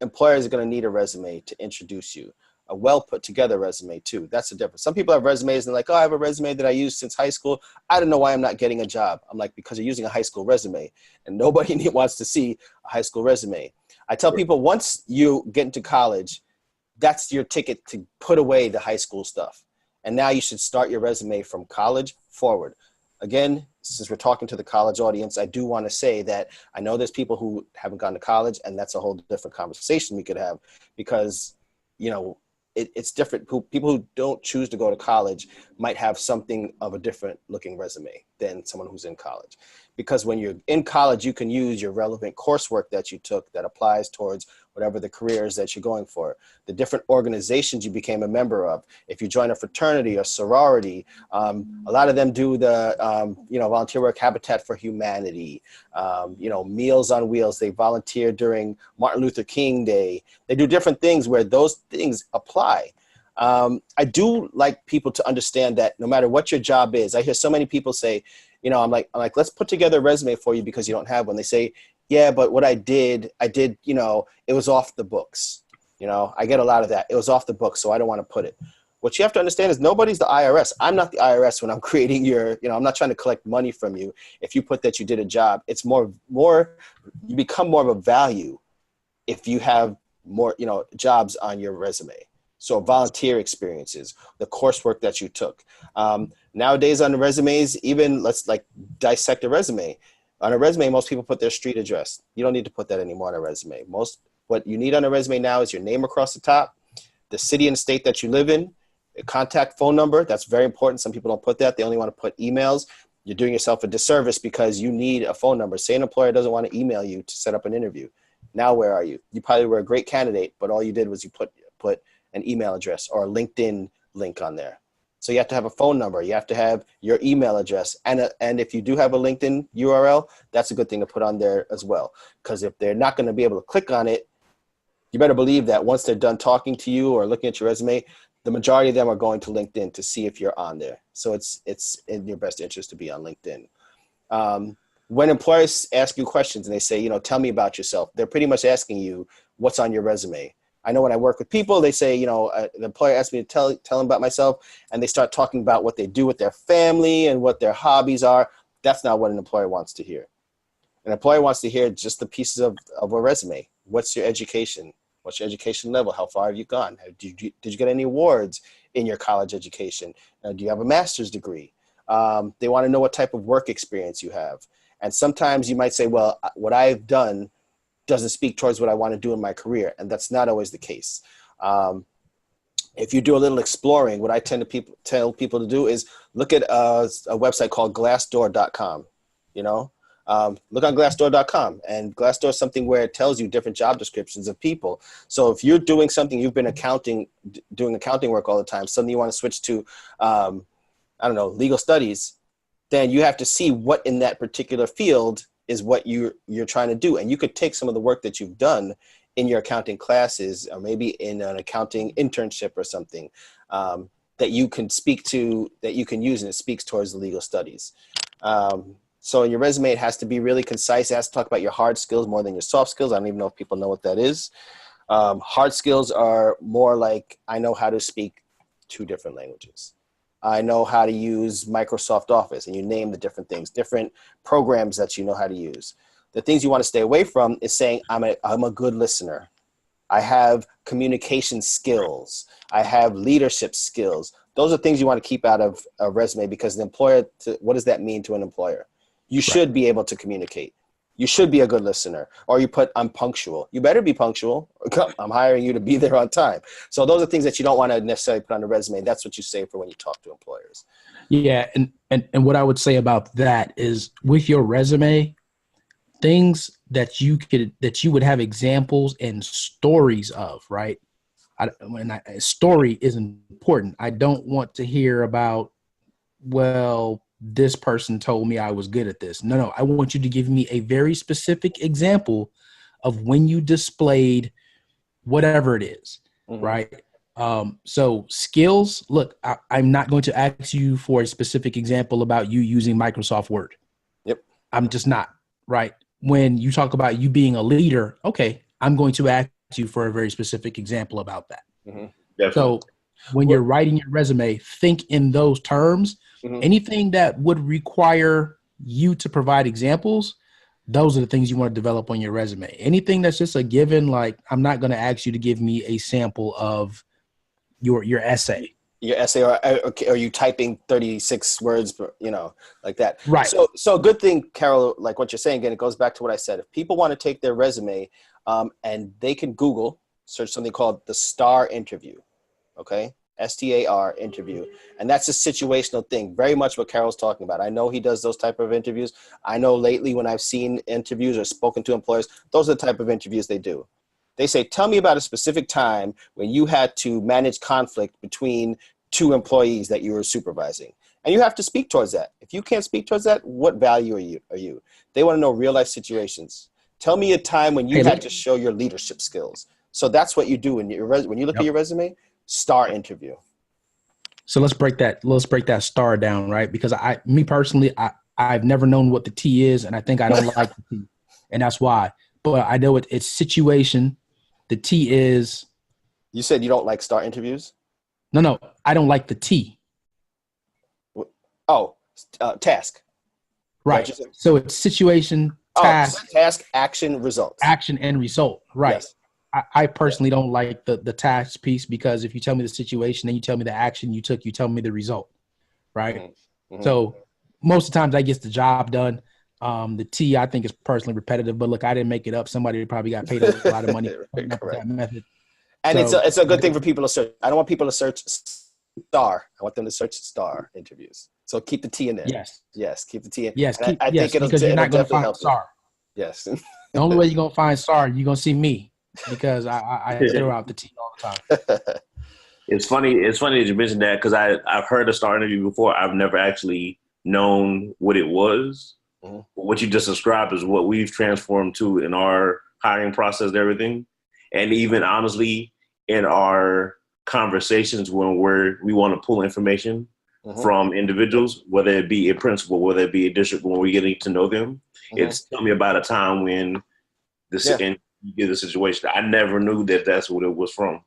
employers are going to need a resume to introduce you. A well put together resume too. That's the difference. Some people have resumes and they're like, oh, I have a resume that I used since high school. I don't know why I'm not getting a job. I'm like, because you're using a high school resume, and nobody wants to see a high school resume. I tell people, once you get into college, that's your ticket to put away the high school stuff. And now you should start your resume from college forward. Again, since we're talking to the college audience, I do want to say that I know there's people who haven't gone to college, and that's a whole different conversation we could have, because, you know, it's different. People who don't choose to go to college might have something of a different looking resume than someone who's in college. Because when you're in college, you can use your relevant coursework that you took that applies towards whatever the careers that you're going for, the different organizations you became a member of. If you join a fraternity or sorority, a lot of them do the, volunteer work, Habitat for Humanity, Meals on Wheels. They volunteer during Martin Luther King Day. They do different things where those things apply. I do like people to understand that no matter what your job is, I hear so many people say, I'm like, let's put together a resume for you because you don't have one. They say, yeah, but what I did, it was off the books. I get a lot of that. It was off the books, so I don't want to put it. What you have to understand is nobody's the IRS. I'm not the IRS when I'm creating I'm not trying to collect money from you. If you put that you did a job, it's more, you become more of a value if you have more, jobs on your resume. So volunteer experiences, the coursework that you took. Nowadays on the resumes, even let's dissect a resume. On a resume, most people put their street address. You don't need to put that anymore on a resume. Most What you need on a resume now is your name across the top, the city and state that you live in, a contact phone number. That's very important. Some people don't put that. They only want to put emails. You're doing yourself a disservice because you need a phone number. Say an employer doesn't want to email you to set up an interview. Now, where are you? You probably were a great candidate, but all you did was you put an email address or a LinkedIn link on there. So you have to have a phone number. You have to have your email address. And if you do have a LinkedIn URL, that's a good thing to put on there as well. Because if they're not going to be able to click on it, you better believe that once they're done talking to you or looking at your resume, the majority of them are going to LinkedIn to see if you're on there. So it's in your best interest to be on LinkedIn. When employers ask you questions and they say, tell me about yourself, they're pretty much asking you what's on your resume. I know when I work with people, they say, the employer asks me to tell them about myself, and they start talking about what they do with their family and what their hobbies are. That's not what an employer wants to hear. An employer wants to hear just the pieces of a resume. What's your education? What's your education level? How far have you gone? Did you get any awards in your college education? Do you have a master's degree? They want to know what type of work experience you have. And sometimes you might say, well, what I've done doesn't speak towards what I want to do in my career. And that's not always the case. If you do a little exploring, what I tend to tell people to do is look at a website called glassdoor.com. Look on glassdoor.com, and Glassdoor is something where it tells you different job descriptions of people. So if you're doing something, you've been doing accounting work all the time, suddenly you want to switch to, legal studies, then you have to see what in that particular field is what you're trying to do. And you could take some of the work that you've done in your accounting classes, or maybe in an accounting internship or something, that you can speak to, that you can use, and it speaks towards the legal studies. So in your resume, it has to be really concise. It has to talk about your hard skills more than your soft skills. I don't even know if people know what that is. Hard skills are more like, I know how to speak 2 different languages. I know how to use Microsoft Office, and you name the different things, different programs that you know how to use. The things you want to stay away from is saying, I'm a good listener. I have communication skills. I have leadership skills. Those are things you want to keep out of a resume, because the employer, what does that mean to an employer? You should be able to communicate. You should be a good listener. Or you put, I'm punctual. You better be punctual. I'm hiring you to be there on time. So those are things that you don't want to necessarily put on a resume. That's what you say for when you talk to employers. Yeah. And what I would say about that is, with your resume, things that you would have examples and stories of, right? A story is important. I don't want to hear about, well, this person told me I was good at this. No, I want you to give me a very specific example of when you displayed whatever it is, right? So skills, look, I'm not going to ask you for a specific example about you using Microsoft Word. Yep. I'm just not, right? When you talk about you being a leader, okay, I'm going to ask you for a very specific example about that. So when you're writing your resume, think in those terms. Anything that would require you to provide examples, those are the things you want to develop on your resume. Anything that's just a given, like, I'm not going to ask you to give me a sample of your essay. Your essay, or are you typing 36 words, like that? Right. So a good thing, Carol, like what you're saying, again, it goes back to what I said. If people want to take their resume, and they can search something called the STAR interview, okay? STAR interview. And that's a situational thing, very much what Carol's talking about. I know he does those type of interviews. I know lately when I've seen interviews or spoken to employers, those are the type of interviews they do. They say, tell me about a specific time when you had to manage conflict between 2 employees that you were supervising. And you have to speak towards that. If you can't speak towards that, what value are you? They want to know real life situations. Tell me a time when you had to show your leadership skills. So that's what you do when you look at your resume. STAR interview. So let's break that STAR down, right? Because me personally, I've never known what the T is, and I think I don't like the T, and that's why. But I know it's situation. The T is. You said you don't like STAR interviews? No, I don't like the T. Oh, task. Right. So it's situation, task, action, results. Action and result. Right. Yes. I personally don't like the task piece, because if you tell me the situation and you tell me the action you took, you tell me the result, right? So most of the times I get the job done. The T, I think, is personally repetitive, but look, I didn't make it up. Somebody probably got paid a lot of money for coming up with that method. And So, it's a good thing for people to search. I don't want people to search star. I want them to search star interviews. So keep the T in there. Yes, Keep the T in. yes, And I think because you're not going to find SAR. Yes. The only way you're going to find SAR, you're going to see me because I throw out the T all the time. It's funny that you mentioned that because I've heard a star interview before. I've never actually known what it was. Mm-hmm. What you just described is what we've transformed to in our hiring process and everything. And even honestly, in our conversations when we want to pull information from individuals, whether it be a principal, whether it be a district, when we're getting to know them, it's tell me about a time when and you get a situation. I never knew that that's what it was from.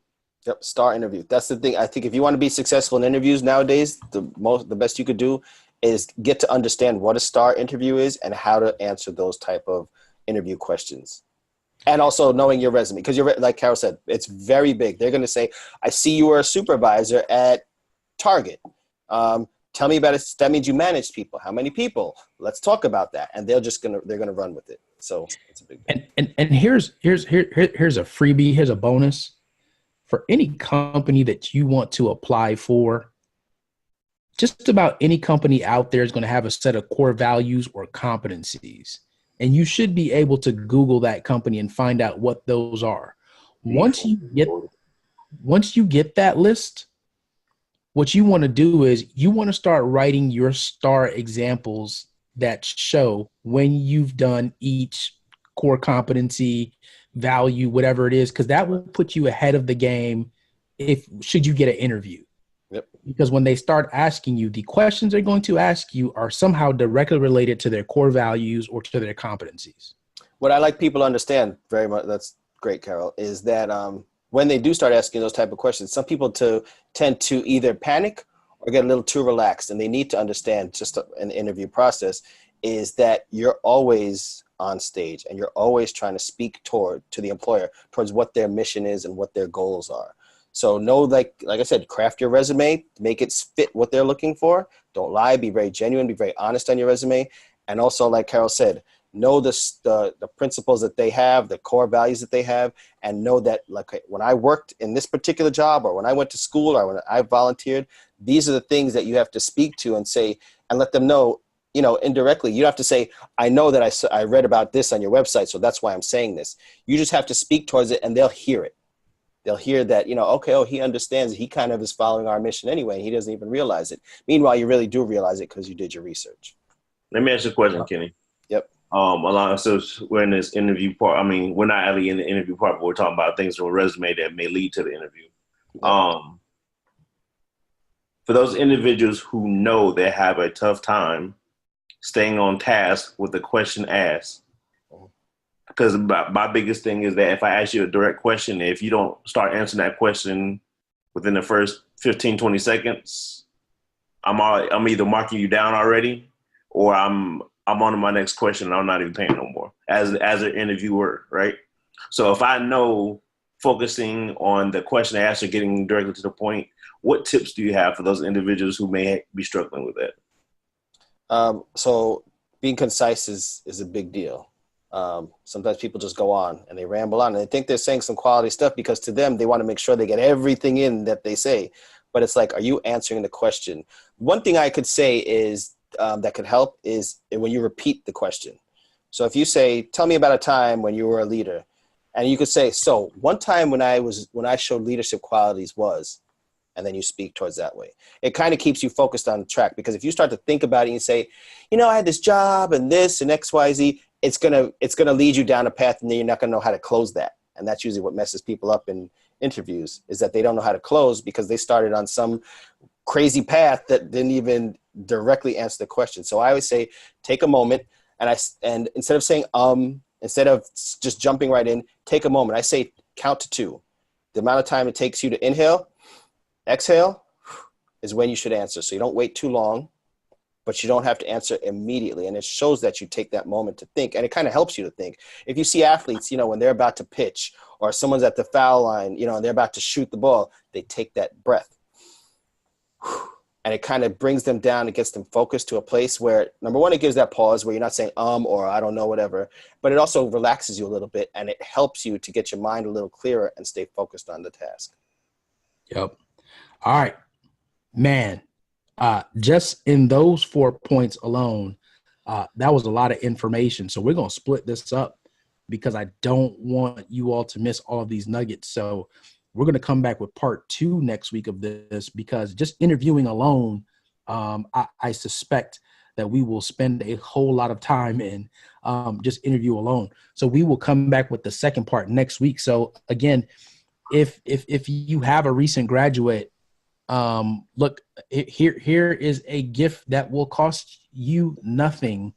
Yep, star interview. That's the thing. I think if you want to be successful in interviews nowadays, the best you could do is get to understand what a star interview is and how to answer those type of interview questions. And also knowing your resume, because you're like Carol said, it's very big. They're going to say, "I see you were a supervisor at Target. Tell me about it. That means you managed people. How many people? Let's talk about that." And they're gonna run with it. So it's a big thing. And here's a freebie. Here's a bonus for any company that you want to apply for. Just about any company out there is going to have a set of core values or competencies. And you should be able to Google that company and find out what those are. Once you get that list, what you want to do is you want to start writing your star examples that show when you've done each core competency, value, whatever it is, because that will put you ahead of the game should you get an interview. Yep. Because when they start asking you, the questions they're going to ask you are somehow directly related to their core values or to their competencies. What I like people to understand very much, that's great, Carol, is that when they do start asking those type of questions, some people tend to either panic or get a little too relaxed, and they need to understand just an interview process is that you're always on stage and you're always trying to speak to the employer towards what their mission is and what their goals are. So like I said, craft your resume, make it fit what they're looking for. Don't lie, be very genuine, be very honest on your resume. And also, like Carol said, know the principles that they have, the core values that they have, and know that like when I worked in this particular job or when I went to school or when I volunteered, these are the things that you have to speak to and say and let them know, indirectly. You don't have to say, I know that I read about this on your website, so that's why I'm saying this. You just have to speak towards it and they'll hear it. They'll hear that, okay, he understands. He kind of is following our mission anyway, and he doesn't even realize it. Meanwhile, you really do realize it because you did your research. Let me ask you a question, Kenny. Yep. So we're in this interview part. I mean, we're not really in the interview part, but we're talking about things from a resume that may lead to the interview. Yep. For those individuals who know they have a tough time staying on task with the question asked, because my biggest thing is that if I ask you a direct question, if you don't start answering that question within the first 15, 20 seconds, I'm either marking you down already or I'm on to my next question and I'm not even paying no more as an interviewer, right? So if I know focusing on the question asked or getting directly to the point, what tips do you have for those individuals who may be struggling with that? So being concise is a big deal. Sometimes people just go on and they ramble on and they think they're saying some quality stuff because to them, they want to make sure they get everything in that they say. But it's like, are you answering the question? One thing I could say is that could help is when you repeat the question. So if you say, tell me about a time when you were a leader, and you could say, so one time when I showed leadership qualities was, and then you speak towards that way. It kind of keeps you focused on track, because if you start to think about it and you say, I had this job and this and X, Y, Z, it's gonna lead you down a path and then you're not gonna know how to close that. And that's usually what messes people up in interviews, is that they don't know how to close because they started on some crazy path that didn't even directly answer the question. So I always say, take a moment and instead of saying, instead of just jumping right in, take a moment. I say, count to 2. The amount of time it takes you to inhale, exhale is when you should answer. So you don't wait too long, but you don't have to answer immediately. And it shows that you take that moment to think, and it kind of helps you to think. If you see athletes, when they're about to pitch or someone's at the foul line, and they're about to shoot the ball, they take that breath. and it kind of brings them down and gets them focused to a place where, number one, it gives that pause where you're not saying or I don't know, whatever, but it also relaxes you a little bit, and it helps you to get your mind a little clearer and stay focused on the task. Yep. All right, man. Just in those 4 points alone, that was a lot of information. So we're going to split this up because I don't want you all to miss all of these nuggets. So we're going to come back with part 2 next week of this, because just interviewing alone, I suspect that we will spend a whole lot of time in just interview alone. So we will come back with the second part next week. So again, if you have a recent graduate, look, here is a gift that will cost you nothing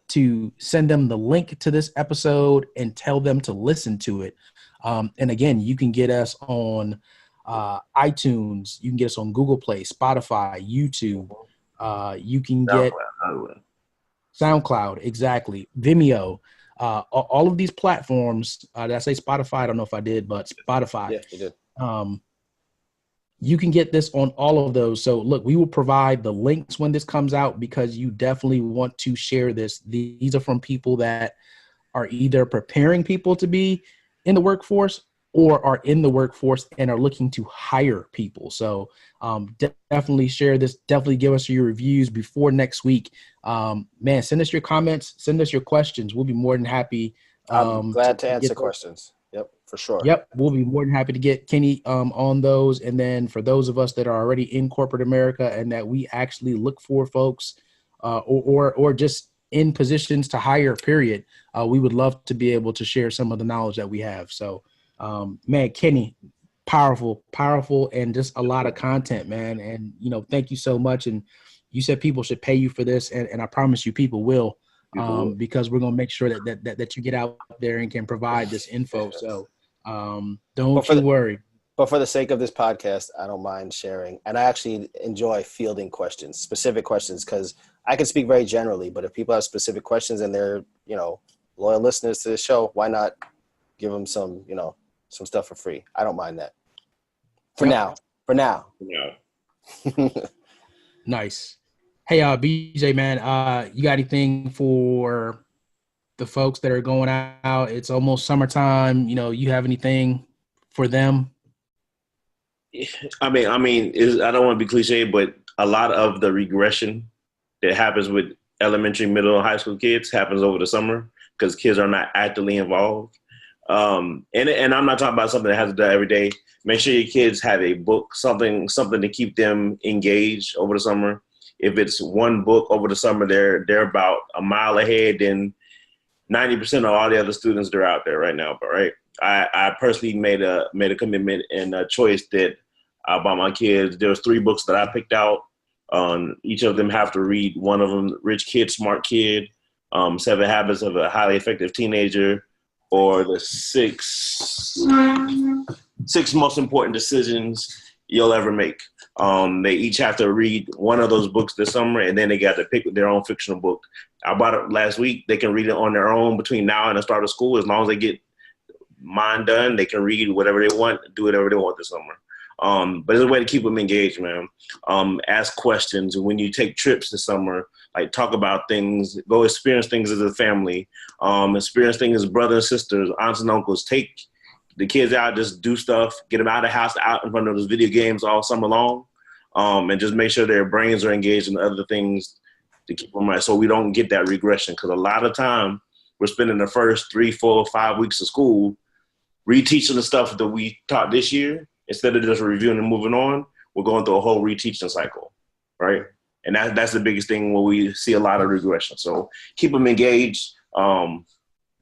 to send them the link to this episode and tell them to listen to it. And again, you can get us on iTunes, you can get us on Google Play, Spotify, YouTube. You can get SoundCloud, exactly, Vimeo, all of these platforms. Did I say Spotify? I don't know if I did, but Spotify. Yeah, you did. You can get this on all of those. So look, we will provide the links when this comes out, because you definitely want to share this. These are from people that are either preparing people to be in the workforce or are in the workforce and are looking to hire people. So definitely share this. Definitely give us your reviews before next week. Man, send us your comments. Send us your questions. We'll be more than happy. I'm glad to answer questions. Yep, for sure. Yep, we'll be more than happy to get Kenny on those. And then for those of us that are already in corporate America and that we actually look for folks or just in positions to hire, period, we would love to be able to share some of the knowledge that we have. So, man, Kenny, powerful, and just a lot of content, man. And, thank you so much. And you said people should pay you for this. And I promise you people will. Because we're going to make sure that you get out there and can provide this info. So don't you worry. But for the sake of this podcast, I don't mind sharing. And I actually enjoy fielding questions, specific questions, because I can speak very generally. But if people have specific questions and they're, loyal listeners to the show, why not give them some stuff for free? I don't mind that. For now. Yeah. Nice. Hey, BJ, man, you got anything for the folks that are going out? It's almost summertime. You have anything for them? I mean, I don't want to be cliche, but a lot of the regression that happens with elementary, middle, and high school kids happens over the summer because kids are not actively involved. And I'm not talking about something that has to do every day. Make sure your kids have a book, something to keep them engaged over the summer. If it's one book over the summer, they're about a mile ahead than 90% of all the other students that are out there right now. But right, I personally made a commitment and a choice that I bought my kids. There was 3 books that I picked out. Each of them have to read. One of them, Rich Kid, Smart Kid, 7 Habits of a Highly Effective Teenager, or the six most important decisions you'll ever make. They each have to read one of those books this summer, and then they got to pick their own fictional book. I bought it last week. They can read it on their own between now and the start of school. As long as they get mine done, they can read whatever they want, do whatever they want this summer. But it's a way to keep them engaged, man. Ask questions. When you take trips this summer, like talk about things, go experience things as a family, experience things as brothers and sisters, aunts and uncles. Take the kids out, just do stuff, get them out of the house, out in front of those video games all summer long, and just make sure their brains are engaged in other things to keep them right, so we don't get that regression. Because a lot of time we're spending the first 3, 4, 5 weeks of school reteaching the stuff that we taught this year. Instead of just reviewing and moving on, we're going through a whole reteaching cycle, right? And that's the biggest thing where we see a lot of regression. So keep them engaged,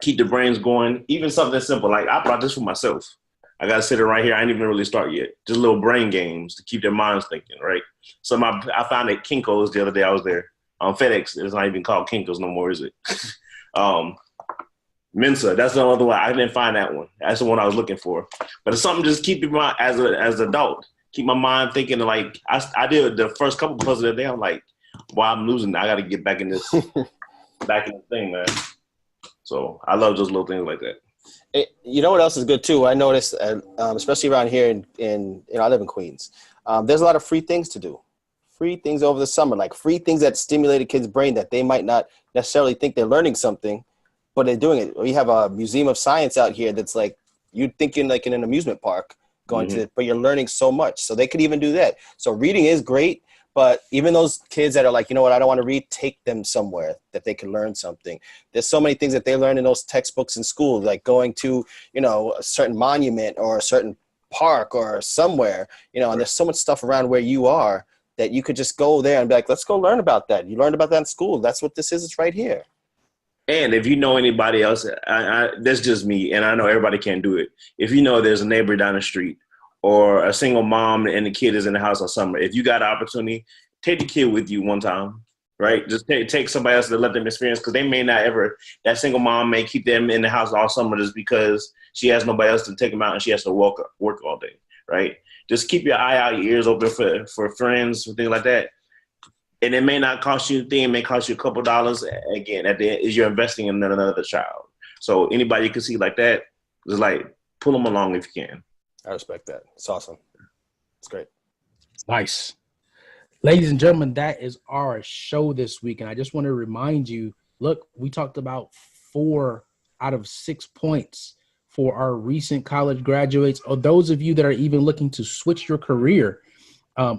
keep the brains going. Even something simple, like I brought this for myself. I got to sit it right here. I ain't even really start yet. Just little brain games to keep their minds thinking, right? So I found at Kinko's the other day I was there. FedEx, it's not even called Kinko's no more, is it? Mensa, that's the other one. I didn't find that one. That's the one I was looking for. But it's something just keep in mind as an adult. Keep my mind thinking like I did the first couple puzzles of the day. I'm like, well, I'm losing. I got to get back in this thing, man. So I love those little things like that. You know what else is good too? I noticed, especially around here in I live in Queens. There's a lot of free things to do. free things over the summer, like free things that stimulate a kid's brain that they might not necessarily think they're learning something, but they're doing it. We have a museum of science out here that's like you'd think in like in an amusement park going to, but you're learning so much. So they could even do that. So reading is great, but even those kids that are like, you know what, I don't want to read, take them somewhere that they can learn something. There's so many things that they learn in those textbooks in school, like going to, you know, a certain monument or a certain park or somewhere, you know, and there's so much stuff around where you are that you could just go there and be like, let's go learn about that. You learned about that in school. That's what this is. It's right here. And if you know anybody else, that's just me, and I know everybody can't do it. If you know there's a neighbor down the street or a single mom and the kid is in the house all summer, if you got an opportunity, take the kid with you one time, right? Just take somebody else to let them experience, because they may not ever, that single mom may keep them in the house all summer just because she has nobody else to take them out and she has to work all day, right? Just keep your eye out, your ears open for friends, things like that. And it may not cost you anything. It may cost you a couple dollars. Again, at the end, is you're investing in another child. So anybody you can see like that, just like pull them along if you can. I respect that. It's awesome. It's great. Nice. Ladies and gentlemen, that is our show this week. And I just want to remind you, look, we talked about 4 out of 6 points for our recent college graduates, or those of you that are even looking to switch your career.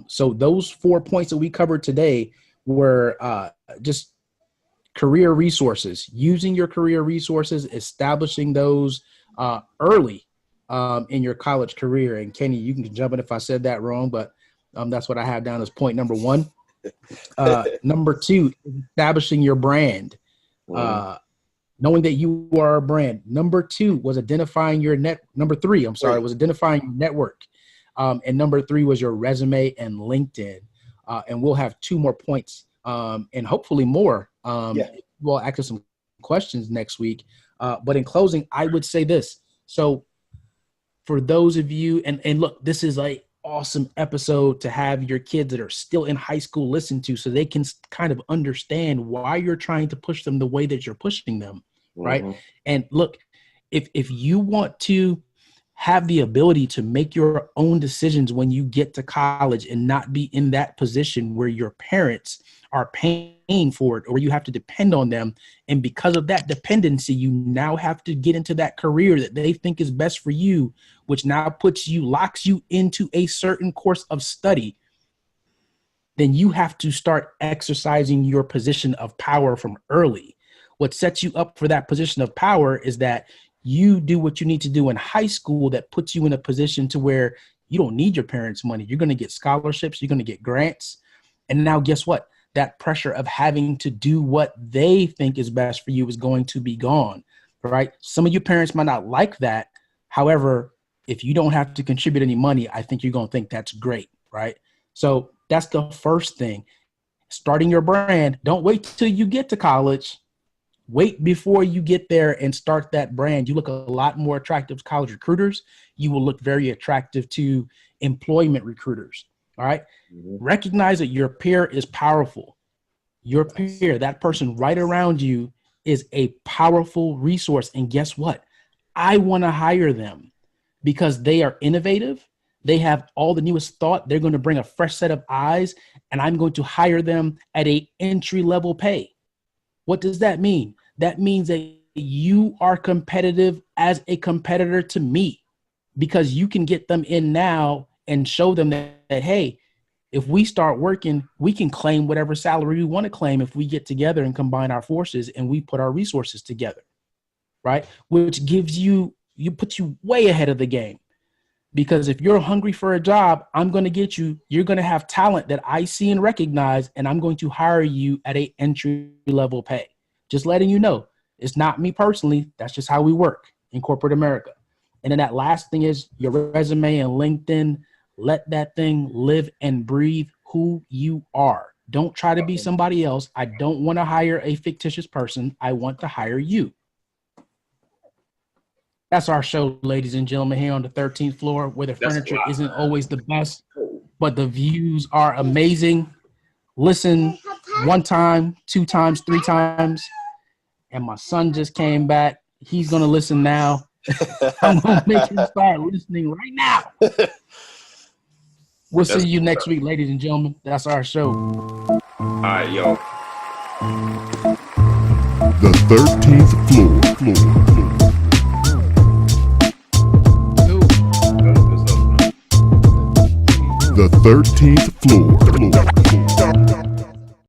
So those 4 points that we covered today were just career resources, using your career resources, establishing those early in your college career. And Kenny, you can jump in if I said that wrong, but that's what I have down as point number 1. Number 2, establishing your brand, knowing that you are a brand. Number 2 was identifying your Number 3, was identifying your network. And number 3 was your resume and LinkedIn. And we'll have 2 more points and hopefully more. We'll ask some questions next week. But in closing, I would say this. So for those of you, and look, this is an awesome episode to have your kids that are still in high school listen to, so they can kind of understand why you're trying to push them the way that you're pushing them. Right. And look, if you want to have the ability to make your own decisions when you get to college and not be in that position where your parents are paying for it or you have to depend on them. And because of that dependency, you now have to get into that career that they think is best for you, which now locks you into a certain course of study. Then you have to start exercising your position of power from early. What sets you up for that position of power is that you do what you need to do in high school that puts you in a position to where you don't need your parents' money. You're going to get scholarships. You're going to get grants. And now guess what? That pressure of having to do what they think is best for you is going to be gone, right? Some of your parents might not like that. However, if you don't have to contribute any money, I think you're going to think that's great, right? So that's the first thing. Starting your brand. Don't wait till you get to college. Wait before you get there and start that brand. You look a lot more attractive to college recruiters. You will look very attractive to employment recruiters. All right. Recognize that your peer is powerful. Your peer, that person right around you, is a powerful resource. And guess what? I want to hire them because they are innovative. They have all the newest thought. They're going to bring a fresh set of eyes, and I'm going to hire them at an entry-level pay. What does that mean? That means that you are competitive as a competitor to me, because you can get them in now and show them that, hey, if we start working, we can claim whatever salary we want to claim if we get together and combine our forces and we put our resources together, right? Which gives puts you way ahead of the game. Because if you're hungry for a job, I'm going to get you. You're going to have talent that I see and recognize, and I'm going to hire you at an entry-level pay. Just letting you know, it's not me personally. That's just how we work in corporate America. And then that last thing is your resume and LinkedIn. Let that thing live and breathe who you are. Don't try to be somebody else. I don't want to hire a fictitious person. I want to hire you. That's our show, ladies and gentlemen, here on the 13th floor, where the furniture isn't always the best, but the views are amazing. Listen 1 time, 2 times, 3 times. And my son just came back. He's going to listen now. I'm going to make him start listening right now. We'll see you next week, ladies and gentlemen. That's our show. All right, yo. The 13th floor. The 13th floor.